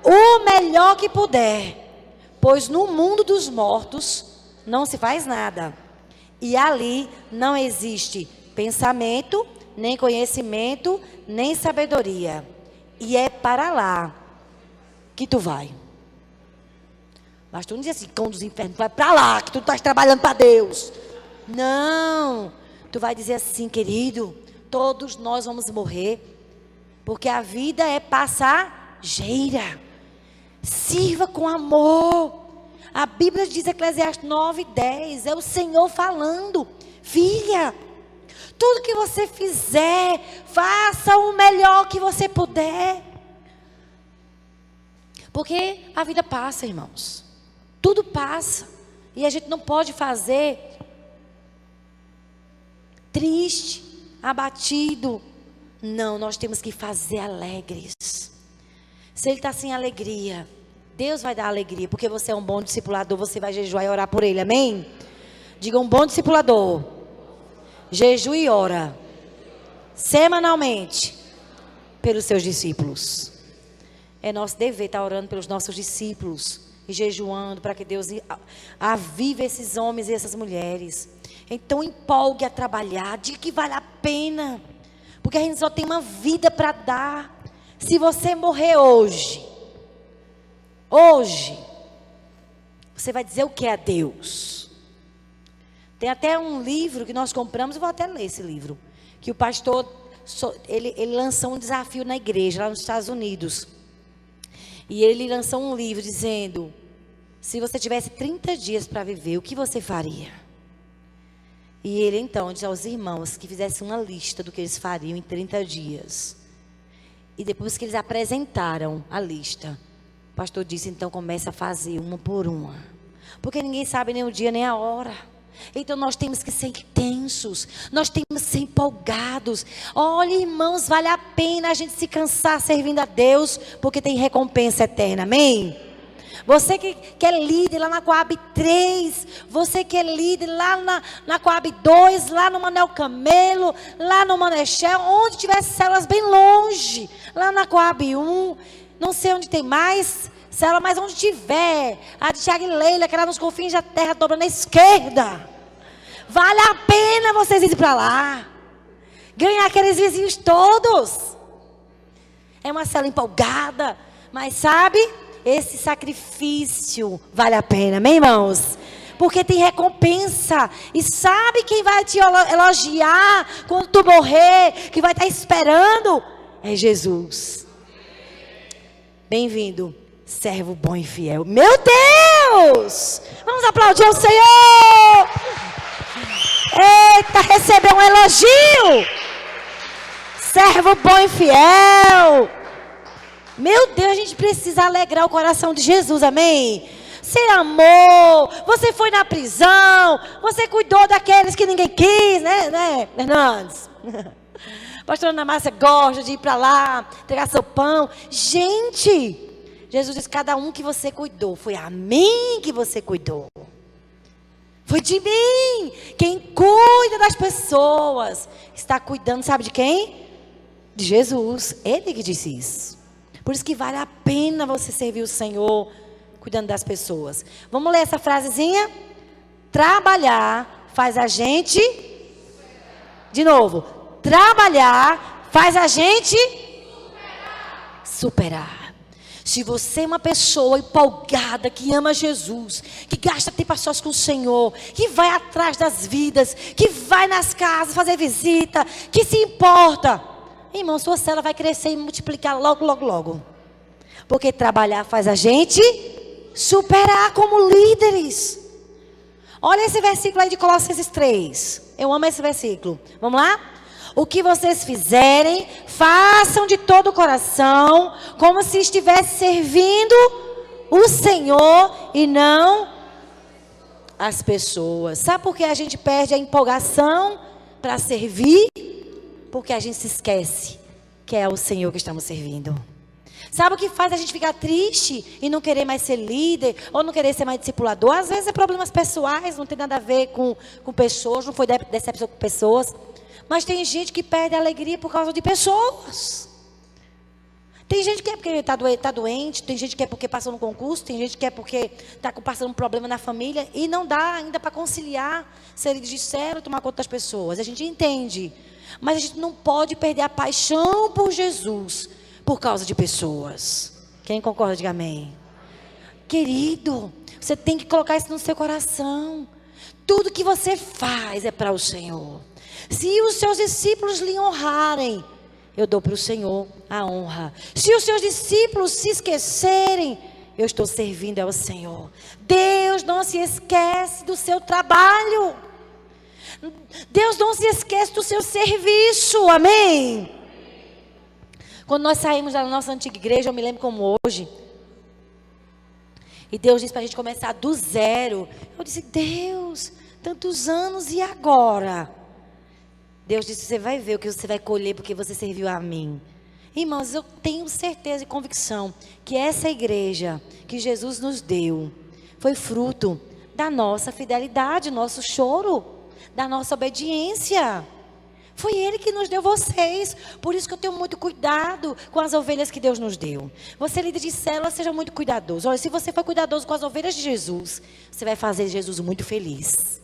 o melhor que puder, pois no mundo dos mortos não se faz nada, e ali não existe pensamento, nem conhecimento, nem sabedoria, e é para lá que tu vai. Mas tu não diz assim, cão dos infernos, vai para lá, que tu estás trabalhando para Deus. Não, tu vai dizer assim, querido, todos nós vamos morrer, porque a vida é passageira. Sirva com amor. A Bíblia diz, Eclesiastes 9:10, é o Senhor falando, filha, tudo que você fizer, faça o melhor que você puder. Porque a vida passa, irmãos. Tudo passa. E a gente não pode fazer triste, abatido. Não, nós temos que fazer alegres. Se ele está sem alegria, Deus vai dar alegria, porque você é um bom discipulador, você vai jejuar e orar por ele, amém? Diga, um bom discipulador, jejua e ora, semanalmente, pelos seus discípulos. É nosso dever estar orando pelos nossos discípulos, e jejuando, para que Deus avive esses homens e essas mulheres. Então empolgue a trabalhar, diga que vale a pena, porque a gente só tem uma vida para dar. Se você morrer hoje, você vai dizer o que a Deus? Tem até um livro que nós compramos, eu vou até ler esse livro, que o pastor, ele lançou um desafio na igreja, lá nos Estados Unidos. E ele lançou um livro dizendo, se você tivesse 30 dias para viver, o que você faria? E ele então disse aos irmãos que fizessem uma lista do que eles fariam em 30 dias. E depois que eles apresentaram a lista, o pastor disse, então comece a fazer uma por uma. Porque ninguém sabe nem o dia nem a hora. Então nós temos que ser intensos, nós temos que ser empolgados. Olha, irmãos, vale a pena a gente se cansar servindo a Deus, porque tem recompensa eterna, amém? Você que é líder lá na Coab 3, você que é líder lá na Coab 2, lá no Manel Camelo, lá no Manechel, onde tiver células bem longe, lá na Coab 1, não sei onde tem mais célula, mas onde tiver, a de Thiago e Leila, que era nos confins da terra, dobra na esquerda, vale a pena vocês irem para lá. ganhar aqueles vizinhos todos. É uma célula empolgada, mas sabe, esse sacrifício vale a pena, amém, irmãos? Porque tem recompensa. E sabe quem vai te elogiar quando tu morrer, que vai estar esperando? É Jesus. Bem-vindo, servo bom e fiel. Meu Deus! Vamos aplaudir o Senhor! Eita, recebeu um elogio! Servo bom e fiel. Meu Deus, a gente precisa alegrar o coração de Jesus, amém? Você amou, você foi na prisão, você cuidou daqueles que ninguém quis, né, Hernandes? Pastora Ana Márcia gosta de ir para lá, entregar seu pão. Gente, Jesus disse, cada um que você cuidou, foi a mim que você cuidou. Foi de mim. Quem cuida das pessoas está cuidando, sabe de quem? De Jesus. Ele que disse isso. Por isso que vale a pena você servir o Senhor cuidando das pessoas. Vamos ler essa frasezinha? Trabalhar faz a gente... De novo. Trabalhar faz a gente... Superar. Se você é uma pessoa empolgada, que ama Jesus, que gasta tempo a sós com o Senhor, que vai atrás das vidas, que vai nas casas fazer visita, que se importa, irmão, sua célula vai crescer e multiplicar logo, logo, logo. Porque trabalhar faz a gente superar como líderes. Olha esse versículo aí de Colossenses 3. Eu amo esse versículo. Vamos lá? O que vocês fizerem, façam de todo o coração, como se estivesse servindo o Senhor e não as pessoas. Sabe por que a gente perde a empolgação para servir? Porque a gente se esquece que é o Senhor que estamos servindo. Sabe o que faz a gente ficar triste e não querer mais ser líder, ou não querer ser mais discipulador? Às vezes é problemas pessoais, não tem nada a ver com pessoas, não foi decepção com pessoas. Mas tem gente que perde a alegria por causa de pessoas. Tem gente que é porque está doente, tem gente que é porque passou no concurso, tem gente que é porque está passando um problema na família e não dá ainda para conciliar, ser líder de célula, tomar conta das pessoas. A gente entende, mas a gente não pode perder a paixão por Jesus por causa de pessoas. Quem concorda, diga amém. Querido, você tem que colocar isso no seu coração. Tudo que você faz é para o Senhor. Se os seus discípulos lhe honrarem, eu dou para o Senhor a honra. Se os seus discípulos se esquecerem, eu estou servindo ao Senhor. Deus não se esquece do seu trabalho. Deus não se esquece do seu serviço. Amém? Quando nós saímos da nossa antiga igreja, eu me lembro como hoje. E Deus disse para a gente começar do zero. Eu disse, Deus, tantos anos e agora? Deus disse, você vai ver o que você vai colher porque você serviu a mim. Irmãos, eu tenho certeza e convicção que essa igreja que Jesus nos deu foi fruto da nossa fidelidade, nosso choro, da nossa obediência. Foi Ele que nos deu vocês. Por isso que eu tenho muito cuidado com as ovelhas que Deus nos deu. Você, líder de célula, seja muito cuidadoso. Olha, se você for cuidadoso com as ovelhas de Jesus, você vai fazer Jesus muito feliz.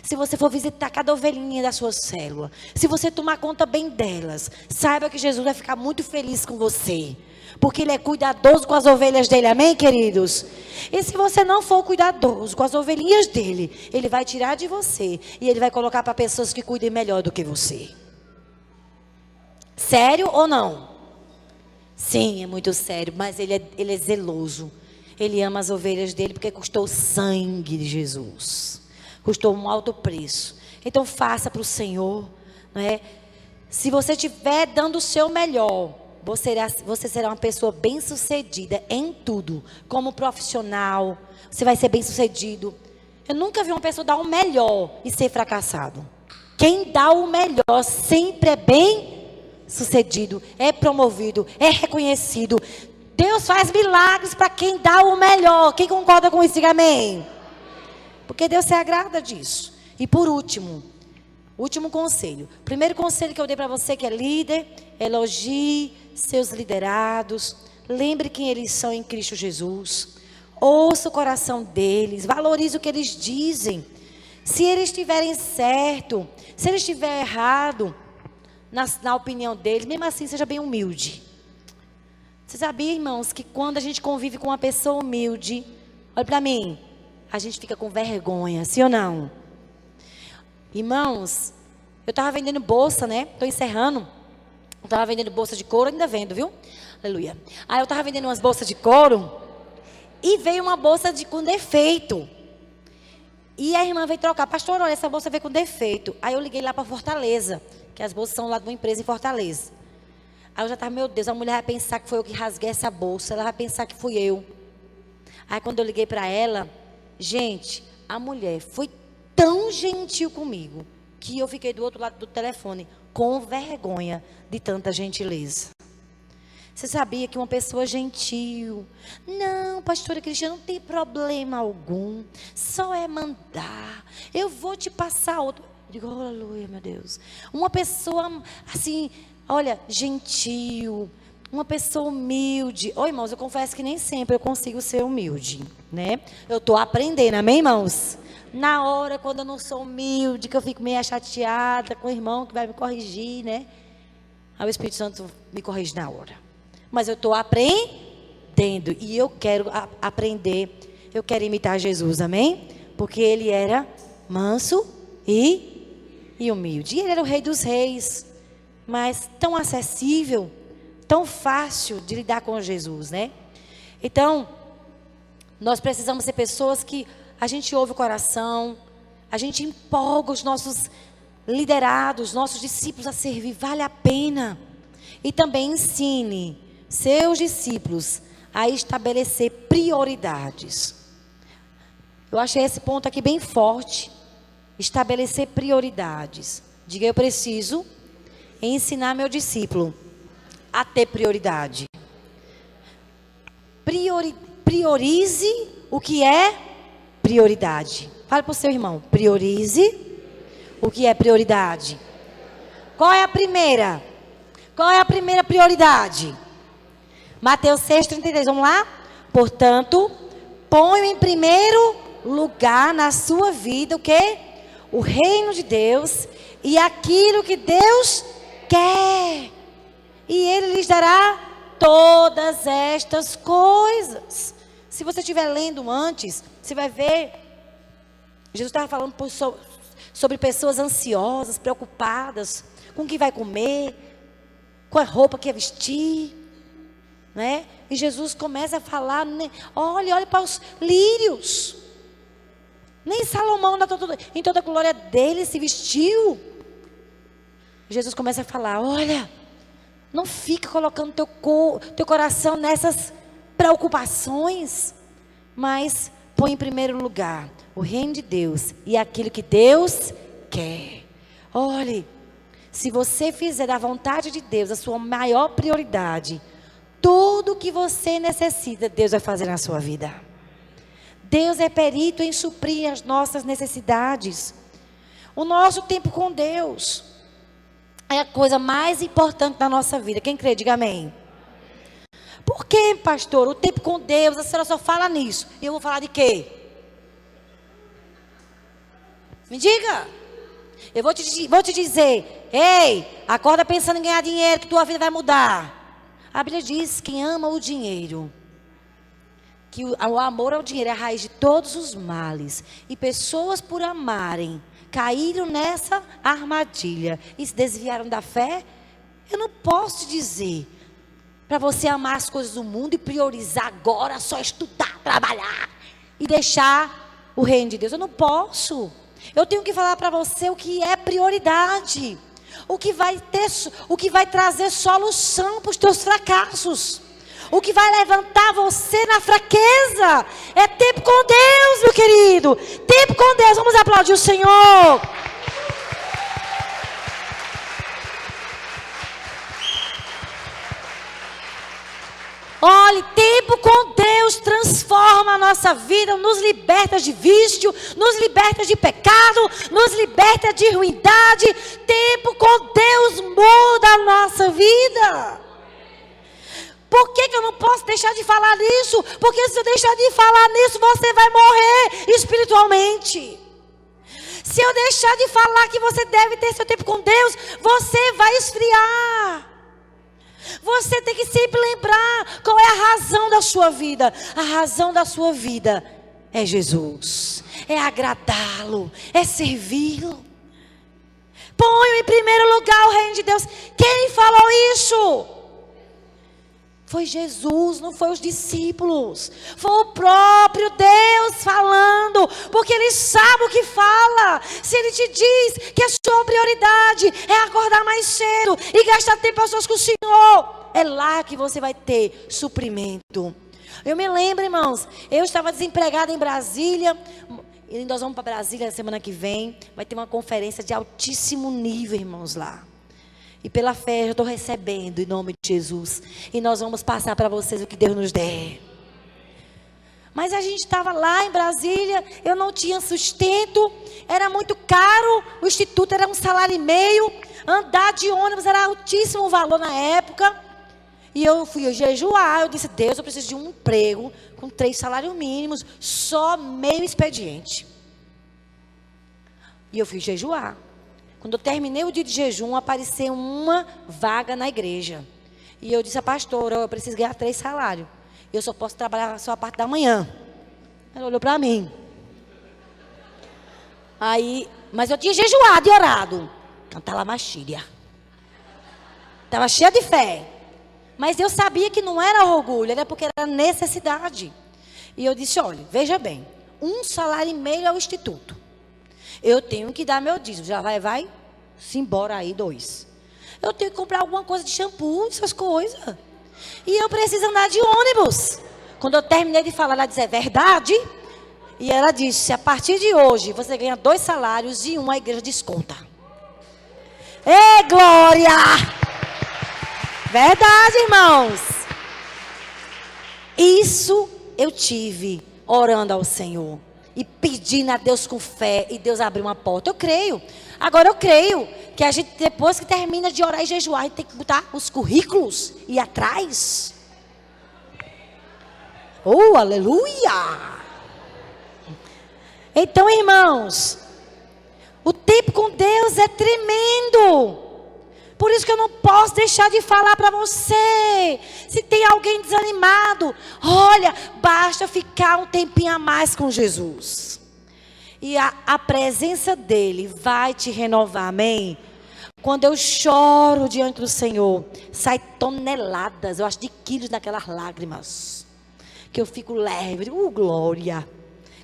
Se você for visitar cada ovelhinha da sua célula, se você tomar conta bem delas, saiba que Jesus vai ficar muito feliz com você. Porque Ele é cuidadoso com as ovelhas dele, amém, queridos? E se você não for cuidadoso com as ovelhinhas dele, Ele vai tirar de você e Ele vai colocar para pessoas que cuidem melhor do que você. Sério ou não? Sim, é muito sério, mas Ele é zeloso. Ele ama as ovelhas dele porque custou o sangue de Jesus. Custou um alto preço. Então faça para o Senhor, não é? Se você estiver dando o seu melhor, você será uma pessoa bem-sucedida em tudo. Como profissional, você vai ser bem-sucedido. Eu nunca vi uma pessoa dar o melhor e ser fracassado. Quem dá o melhor sempre é bem-sucedido, é promovido, é reconhecido. Deus faz milagres para quem dá o melhor. Quem concorda com isso, diga amém. Porque Deus se agrada disso. E por último conselho. Primeiro conselho que eu dei para você que é líder, elogie seus liderados. Lembre quem eles são em Cristo Jesus. Ouça o coração deles. Valorize o que eles dizem. Se eles estiverem certo, se eles estiverem errado, na opinião deles, mesmo assim seja bem humilde. Você sabia, irmãos, que quando a gente convive com uma pessoa humilde, olha para mim, a gente fica com vergonha, sim ou não? Irmãos, eu estava vendendo bolsa, né? Estou encerrando. Eu estava vendendo bolsa de couro, ainda vendo, viu? Aleluia. Aí eu estava vendendo umas bolsas de couro e veio uma bolsa com defeito. E a irmã veio trocar. Pastor, olha, essa bolsa veio com defeito. Aí eu liguei lá para Fortaleza, que as bolsas são lá de uma empresa em Fortaleza. Aí eu já estava, meu Deus, a mulher vai pensar que foi eu que rasguei essa bolsa. Ela vai pensar que fui eu. Aí quando eu liguei para ela, gente, a mulher foi tão gentil comigo, que eu fiquei do outro lado do telefone, com vergonha de tanta gentileza. Você sabia que uma pessoa gentil, não, pastora Cristiana, não tem problema algum, só é mandar, eu vou te passar outro. Eu digo, aleluia, meu Deus. Uma pessoa assim, olha, gentil, uma pessoa humilde. Ô, irmãos, eu confesso que nem sempre eu consigo ser humilde, né? Eu estou aprendendo, amém, irmãos? Na hora, quando eu não sou humilde, que eu fico meio chateada com o irmão que vai me corrigir, né? Aí o Espírito Santo me corrige na hora. Mas eu estou aprendendo. E eu quero aprender. Eu quero imitar Jesus, amém? Porque ele era manso e humilde. E ele era o Rei dos Reis. Mas tão acessível, tão fácil de lidar com Jesus, né? Então, nós precisamos ser pessoas que a gente ouve o coração, a gente empolga os nossos liderados, nossos discípulos a servir, vale a pena. E também ensine seus discípulos a estabelecer prioridades. Eu achei esse ponto aqui bem forte. Estabelecer prioridades. Diga, eu preciso ensinar meu discípulo a ter prioridade. Priorize o que é prioridade. Fala para o seu irmão, priorize o que é prioridade. Qual é a primeira? Qual é a primeira prioridade? Mateus 6,33, vamos lá? Portanto, ponha em primeiro lugar na sua vida o quê? O reino de Deus e aquilo que Deus quer. E Ele lhes dará todas estas coisas. Se você estiver lendo antes, você vai ver, Jesus estava falando sobre pessoas ansiosas, preocupadas, com o que vai comer, com a roupa que ia vestir, né? E Jesus começa a falar, né? olha para os lírios, nem Salomão em toda a glória dele se vestiu. Jesus começa a falar, olha, não fica colocando teu coração nessas preocupações, mas põe em primeiro lugar o reino de Deus e aquilo que Deus quer. Olhe, se você fizer da vontade de Deus a sua maior prioridade, tudo o que você necessita, Deus vai fazer na sua vida. Deus é perito em suprir as nossas necessidades. O nosso tempo com Deus é a coisa mais importante da nossa vida. Quem crê, diga amém. Por que, pastor? O tempo com Deus, a senhora só fala nisso. E eu vou falar de quê? Me diga. Eu vou te dizer. Ei, acorda pensando em ganhar dinheiro, que tua vida vai mudar. A Bíblia diz, quem ama o dinheiro, que o amor ao dinheiro é a raiz de todos os males. E pessoas por amarem, caíram nessa armadilha e se desviaram da fé. Eu não posso te dizer para você amar as coisas do mundo e priorizar agora só estudar, trabalhar e deixar o reino de Deus. Eu não posso. Eu tenho que falar para você o que é prioridade, o que vai trazer solução para os teus fracassos, o que vai levantar você na fraqueza. É tempo com Deus, meu querido. Tempo com Deus. Vamos aplaudir o Senhor. Olhe, tempo com Deus transforma a nossa vida, nos liberta de vício, nos liberta de pecado, nos liberta de ruindade. Tempo com Deus muda a nossa vida. Por que eu não posso deixar de falar nisso? Porque se eu deixar de falar nisso, você vai morrer espiritualmente. Se eu deixar de falar que você deve ter seu tempo com Deus, você vai esfriar. Você tem que sempre lembrar qual é a razão da sua vida. A razão da sua vida é Jesus. É agradá-lo, é servi-lo. Ponha em primeiro lugar o reino de Deus. Quem falou isso? Foi Jesus, não foi os discípulos. Foi o próprio Deus falando. Porque Ele sabe o que fala. Se Ele te diz que a sua prioridade é acordar mais cedo e gastar tempo a sós com o Senhor, é lá que você vai ter suprimento. Eu me lembro, irmãos, eu estava desempregada em Brasília. E nós vamos para Brasília na semana que vem. Vai ter uma conferência de altíssimo nível, irmãos, lá. E pela fé eu estou recebendo em nome de Jesus. E nós vamos passar para vocês o que Deus nos der. Mas a gente estava lá em Brasília. Eu não tinha sustento. Era muito caro. O instituto era 1,5 salário. Andar de ônibus era altíssimo valor na época. E eu fui jejuar. Eu disse, Deus, eu preciso de um emprego com 3 salários mínimos. Só meio expediente. E eu fui jejuar. Quando eu terminei o dia de jejum, apareceu uma vaga na igreja. E eu disse à pastora, eu preciso ganhar 3 salários. Eu só posso trabalhar só a parte da manhã. Ela olhou para mim. Aí, mas eu tinha jejuado e orado. Cantar lá Machíria. Estava cheia de fé. Mas eu sabia que não era orgulho, era porque era necessidade. E eu disse, olha, veja bem. 1,5 salário é o instituto. Eu tenho que dar meu dízimo. Já vai se embora aí 2. Eu tenho que comprar alguma coisa de shampoo, essas coisas. E eu preciso andar de ônibus. Quando eu terminei de falar, ela disse, é verdade? E ela disse, a partir de hoje, você ganha 2 salários e a igreja desconta. Ê, glória! Verdade, irmãos. Isso eu tive orando ao Senhor. E pedindo a Deus com fé. E Deus abriu uma porta. Eu creio. Agora eu creio que a gente, depois que termina de orar e jejuar, a gente tem que botar os currículos e ir atrás. Oh, aleluia! Então, irmãos, o tempo com Deus é tremendo. Por isso que eu não posso deixar de falar para você. Se tem alguém desanimado, olha, basta ficar um tempinho a mais com Jesus. E a presença dele vai te renovar, amém? Quando eu choro diante do Senhor, sai toneladas, eu acho de quilos naquelas lágrimas. Que eu fico leve, glória.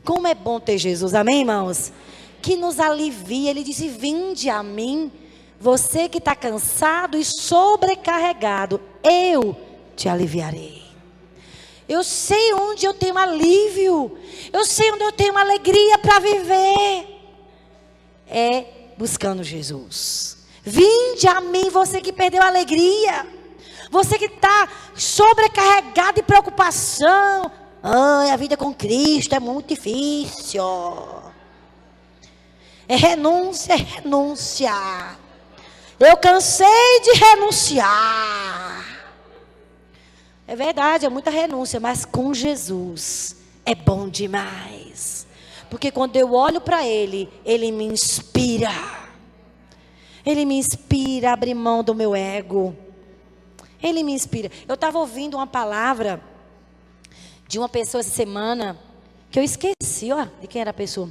Como é bom ter Jesus, amém, irmãos? Que nos alivia, ele disse, vinde a mim. Você que está cansado e sobrecarregado, eu te aliviarei. Eu sei onde eu tenho alívio. Eu sei onde eu tenho alegria para viver. É buscando Jesus. Vinde a mim, você que perdeu a alegria. Você que está sobrecarregado de preocupação. Ai, a vida com Cristo é muito difícil. É renúncia, é renúncia. Eu cansei de renunciar. É verdade, é muita renúncia, mas com Jesus é bom demais. Porque quando eu olho para Ele, Ele me inspira. Ele me inspira a abrir mão do meu ego. Ele me inspira. Eu estava ouvindo uma palavra de uma pessoa essa semana, que eu esqueci, ó, de quem era a pessoa.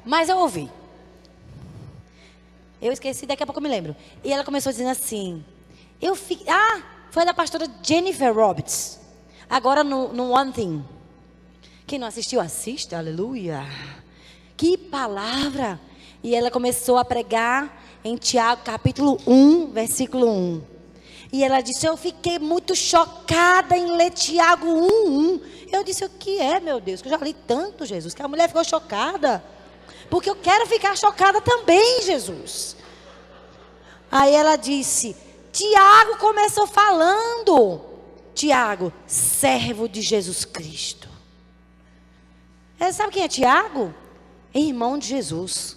Mas eu ouvi. Eu esqueci, daqui a pouco eu me lembro. E ela começou dizendo assim, foi da pastora Jennifer Roberts. Agora no One Thing. Quem não assistiu, assista, aleluia. Que palavra. E ela começou a pregar em Tiago, capítulo 1, versículo 1. E ela disse, eu fiquei muito chocada em ler Tiago 1:1. Eu disse, o que é, meu Deus? Que eu já li tanto, Jesus, que a mulher ficou chocada. Porque eu quero ficar chocada também, Jesus. Aí ela disse, Tiago começou falando. Tiago, servo de Jesus Cristo. Ela sabe quem é Tiago? Irmão de Jesus.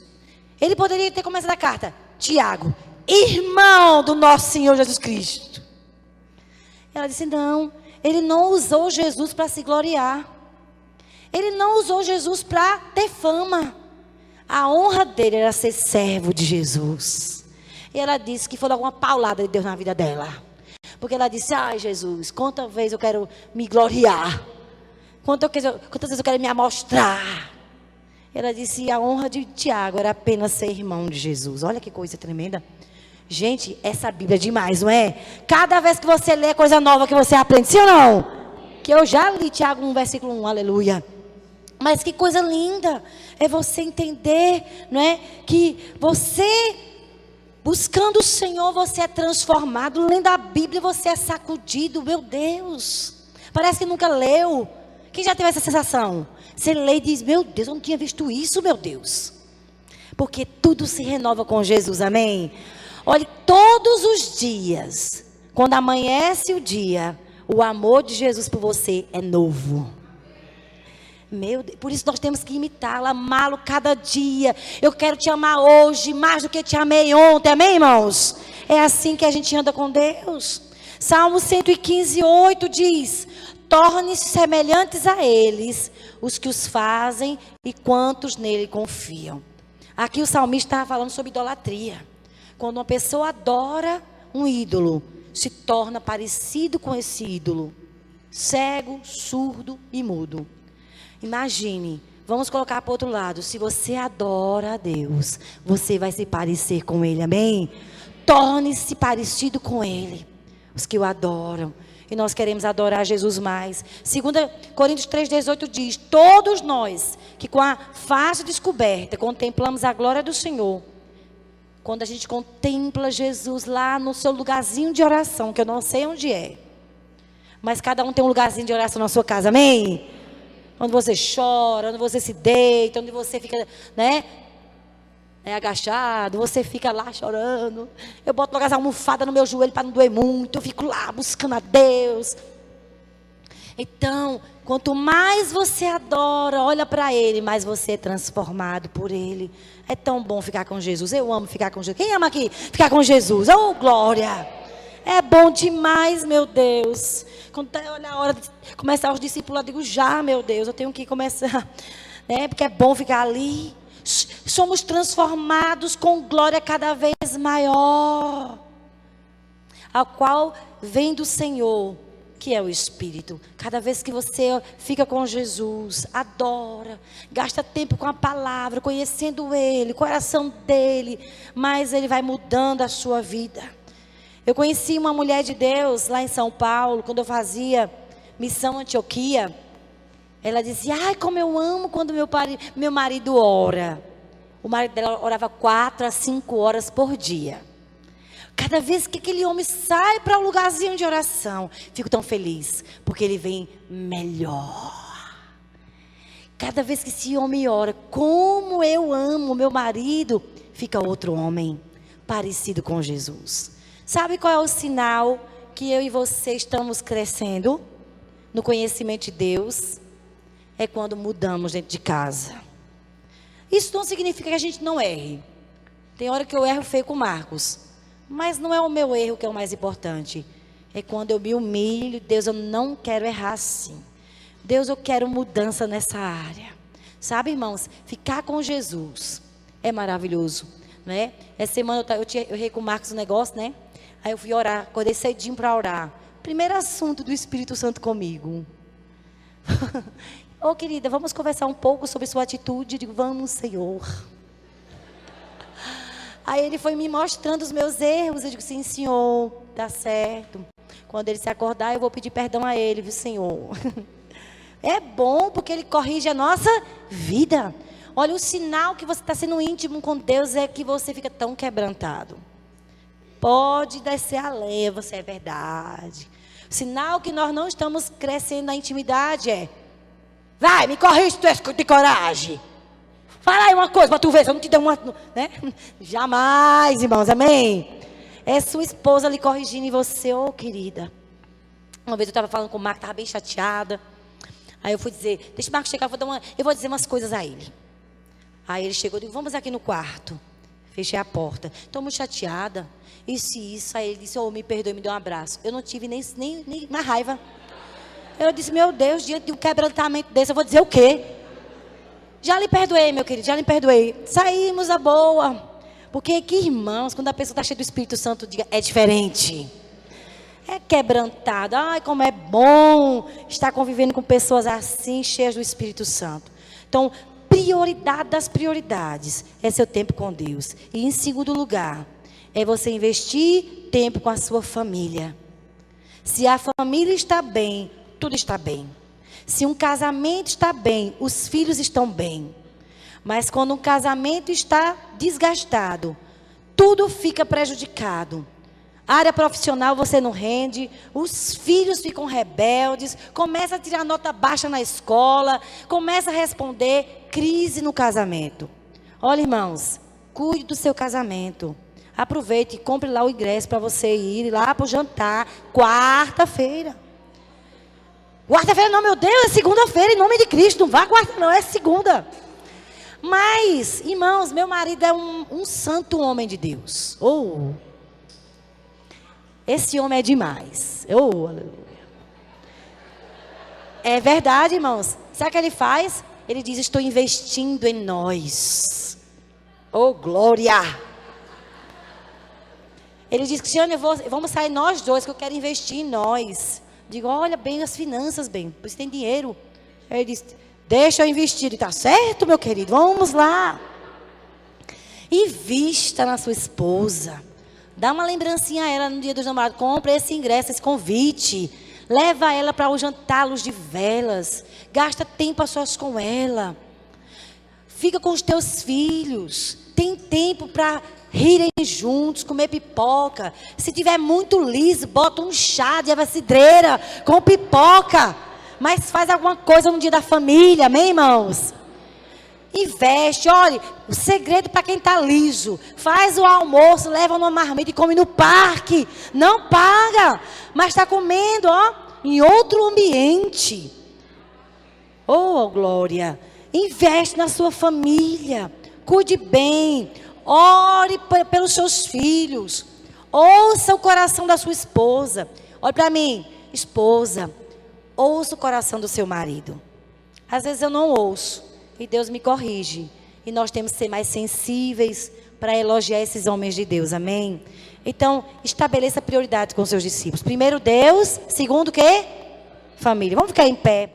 Ele poderia ter começado a carta, Tiago, irmão do nosso Senhor Jesus Cristo. Ela disse, não, ele não usou Jesus para se gloriar. Ele não usou Jesus para ter fama. A honra dele era ser servo de Jesus. E ela disse que foi logo uma paulada de Deus na vida dela. Porque ela disse: ai, Jesus, quantas vezes eu quero me gloriar. Quantas vezes eu quero me amostrar. Ela disse: a honra de Tiago era apenas ser irmão de Jesus. Olha que coisa tremenda. Gente, essa Bíblia é demais, não é? Cada vez que você lê coisa nova que você aprende, sim ou não? Que eu já li Tiago 1, versículo 1, aleluia. Mas que coisa linda é você entender, não é? Que você, buscando o Senhor, você é transformado. Lendo a Bíblia, você é sacudido. Meu Deus, parece que nunca leu. Quem já teve essa sensação? Você lê e diz: meu Deus, eu não tinha visto isso, meu Deus. Porque tudo se renova com Jesus, amém? Olhe, todos os dias, quando amanhece o dia, o amor de Jesus por você é novo. Meu Deus, por isso nós temos que imitá-lo, amá-lo cada dia. Eu quero te amar hoje, mais do que te amei ontem, amém, irmãos? É assim que a gente anda com Deus. Salmo 115, 8 diz: torne-se semelhantes a eles, os que os fazem e quantos nele confiam. Aqui o salmista estava falando sobre idolatria. Quando uma pessoa adora um ídolo, se torna parecido com esse ídolo. Cego, surdo e mudo. Imagine, vamos colocar para o outro lado. Se você adora a Deus, você vai se parecer com Ele, amém? Torne-se parecido com Ele, os que o adoram. E nós queremos adorar Jesus mais. 2 Coríntios 3,18 diz: todos nós que com a face descoberta contemplamos a glória do Senhor. Quando a gente contempla Jesus lá no seu lugarzinho de oração, que eu não sei onde é, mas cada um tem um lugarzinho de oração na sua casa, amém? Onde você chora, onde você se deita, onde você fica, né, agachado, você fica lá chorando. Eu boto logo as almofadas no meu joelho para não doer muito, eu fico lá buscando a Deus. Então, quanto mais você adora, olha para Ele, mais você é transformado por Ele. É tão bom ficar com Jesus. Eu amo ficar com Jesus. Quem ama aqui ficar com Jesus? Oh, glória! É bom demais, meu Deus. Quando olha a hora de começar os discípulos, eu digo: já, meu Deus, eu tenho que começar, né? Porque é bom ficar ali. Somos transformados com glória cada vez maior, a qual vem do Senhor, que é o Espírito. Cada vez que você fica com Jesus, adora, gasta tempo com a palavra, conhecendo Ele, o coração dEle, mas Ele vai mudando a sua vida. Eu conheci uma mulher de Deus lá em São Paulo, quando eu fazia missão Antioquia. Ela dizia: ai, como eu amo quando meu marido ora. O marido dela orava 4 a 5 horas por dia. Cada vez que aquele homem sai para um lugarzinho de oração, fico tão feliz, porque ele vem melhor. Cada vez que esse homem ora, como eu amo meu marido, fica outro homem parecido com Jesus. Sabe qual é o sinal que eu e você estamos crescendo no conhecimento de Deus? É quando mudamos dentro de casa. Isso não significa que a gente não erre. Tem hora que eu erro feio com o Marcos. Mas não é o meu erro que é o mais importante. É quando eu me humilho. Deus, eu não quero errar assim. Deus, eu quero mudança nessa área. Sabe, irmãos, ficar com Jesus é maravilhoso, né? Essa semana eu errei com o Marcos um negócio, né? Aí eu fui orar, acordei cedinho para orar. Primeiro assunto do Espírito Santo comigo. Ô, querida, vamos conversar um pouco sobre sua atitude. Eu digo: vamos, Senhor. Aí ele foi me mostrando os meus erros. Eu digo: sim, Senhor, tá certo. Quando ele se acordar, eu vou pedir perdão a ele, viu, Senhor? É bom, porque ele corrige a nossa vida. Olha, o sinal que você está sendo íntimo com Deus é que você fica tão quebrantado. Pode descer a lenha, você é verdade. O sinal que nós não estamos crescendo na intimidade é: vai, me corrige se tu tem coragem. Fala aí uma coisa para tu ver, se eu não te der uma, né? Jamais, irmãos, amém? É sua esposa lhe corrigindo em você, ô querida. Uma vez eu estava falando com o Marco, estava bem chateada. Aí eu fui dizer: deixa o Marco chegar, eu vou dizer umas coisas a ele. Aí ele chegou e disse: vamos aqui no quarto. Fechei a porta. Estou muito chateada. Isso. Aí ele disse: me perdoe, me deu um abraço. Eu não tive nem mais raiva. Eu disse, meu Deus, diante de um quebrantamento desse, eu vou dizer o quê? Já lhe perdoei, meu querido, já lhe perdoei. Saímos a boa. Porque que, irmãos, quando a pessoa está cheia do Espírito Santo, diga, é diferente. É quebrantado. Ai, como é bom estar convivendo com pessoas assim, cheias do Espírito Santo. Então, prioridade das prioridades é seu tempo com Deus. E em segundo lugar, é você investir tempo com a sua família. Se a família está bem, tudo está bem. Se um casamento está bem, os filhos estão bem. Mas quando um casamento está desgastado, tudo fica prejudicado. Área profissional você não rende, os filhos ficam rebeldes, começa a tirar nota baixa na escola, começa a responder crise no casamento. Olha, irmãos, cuide do seu casamento. Aproveite e compre lá o ingresso para você ir lá para o jantar, quarta-feira. Quarta-feira não, meu Deus, é segunda-feira, em nome de Cristo. Não vá quarta não, é segunda. Mas, irmãos, meu marido é um santo homem de Deus. Esse homem é demais. Aleluia. É verdade, irmãos. Sabe o que ele faz? Ele diz, estou investindo em nós. Glória! Ele diz, Cristiane, vamos sair nós dois, que eu quero investir em nós. Digo, olha, bem as finanças, bem, você tem dinheiro. Aí ele diz, deixa eu investir. Ele, tá certo, meu querido, vamos lá. Invista na sua esposa. Dá uma lembrancinha a ela no dia dos namorados. Compra esse ingresso, esse convite. Leva ela para o jantar à luz de velas. Gasta tempo a sós com ela. Fica com os teus filhos. Tem tempo para rirem juntos, comer pipoca. Se tiver muito liso, bota um chá de erva cidreira com pipoca. Mas faz alguma coisa no dia da família, amém, irmãos? Investe, olha, o segredo para quem está liso. Faz o almoço, leva numa marmita e come no parque. Não paga, mas está comendo, em outro ambiente. Glória. Investe na sua família. Cuide bem. Ore pelos seus filhos. Ouça o coração da sua esposa. Olhe para mim, esposa. Ouça o coração do seu marido. Às vezes eu não ouço. E Deus me corrige. E nós temos que ser mais sensíveis para elogiar esses homens de Deus. Amém? Então, estabeleça prioridades com seus discípulos. Primeiro Deus. Segundo o quê? Família. Vamos ficar em pé.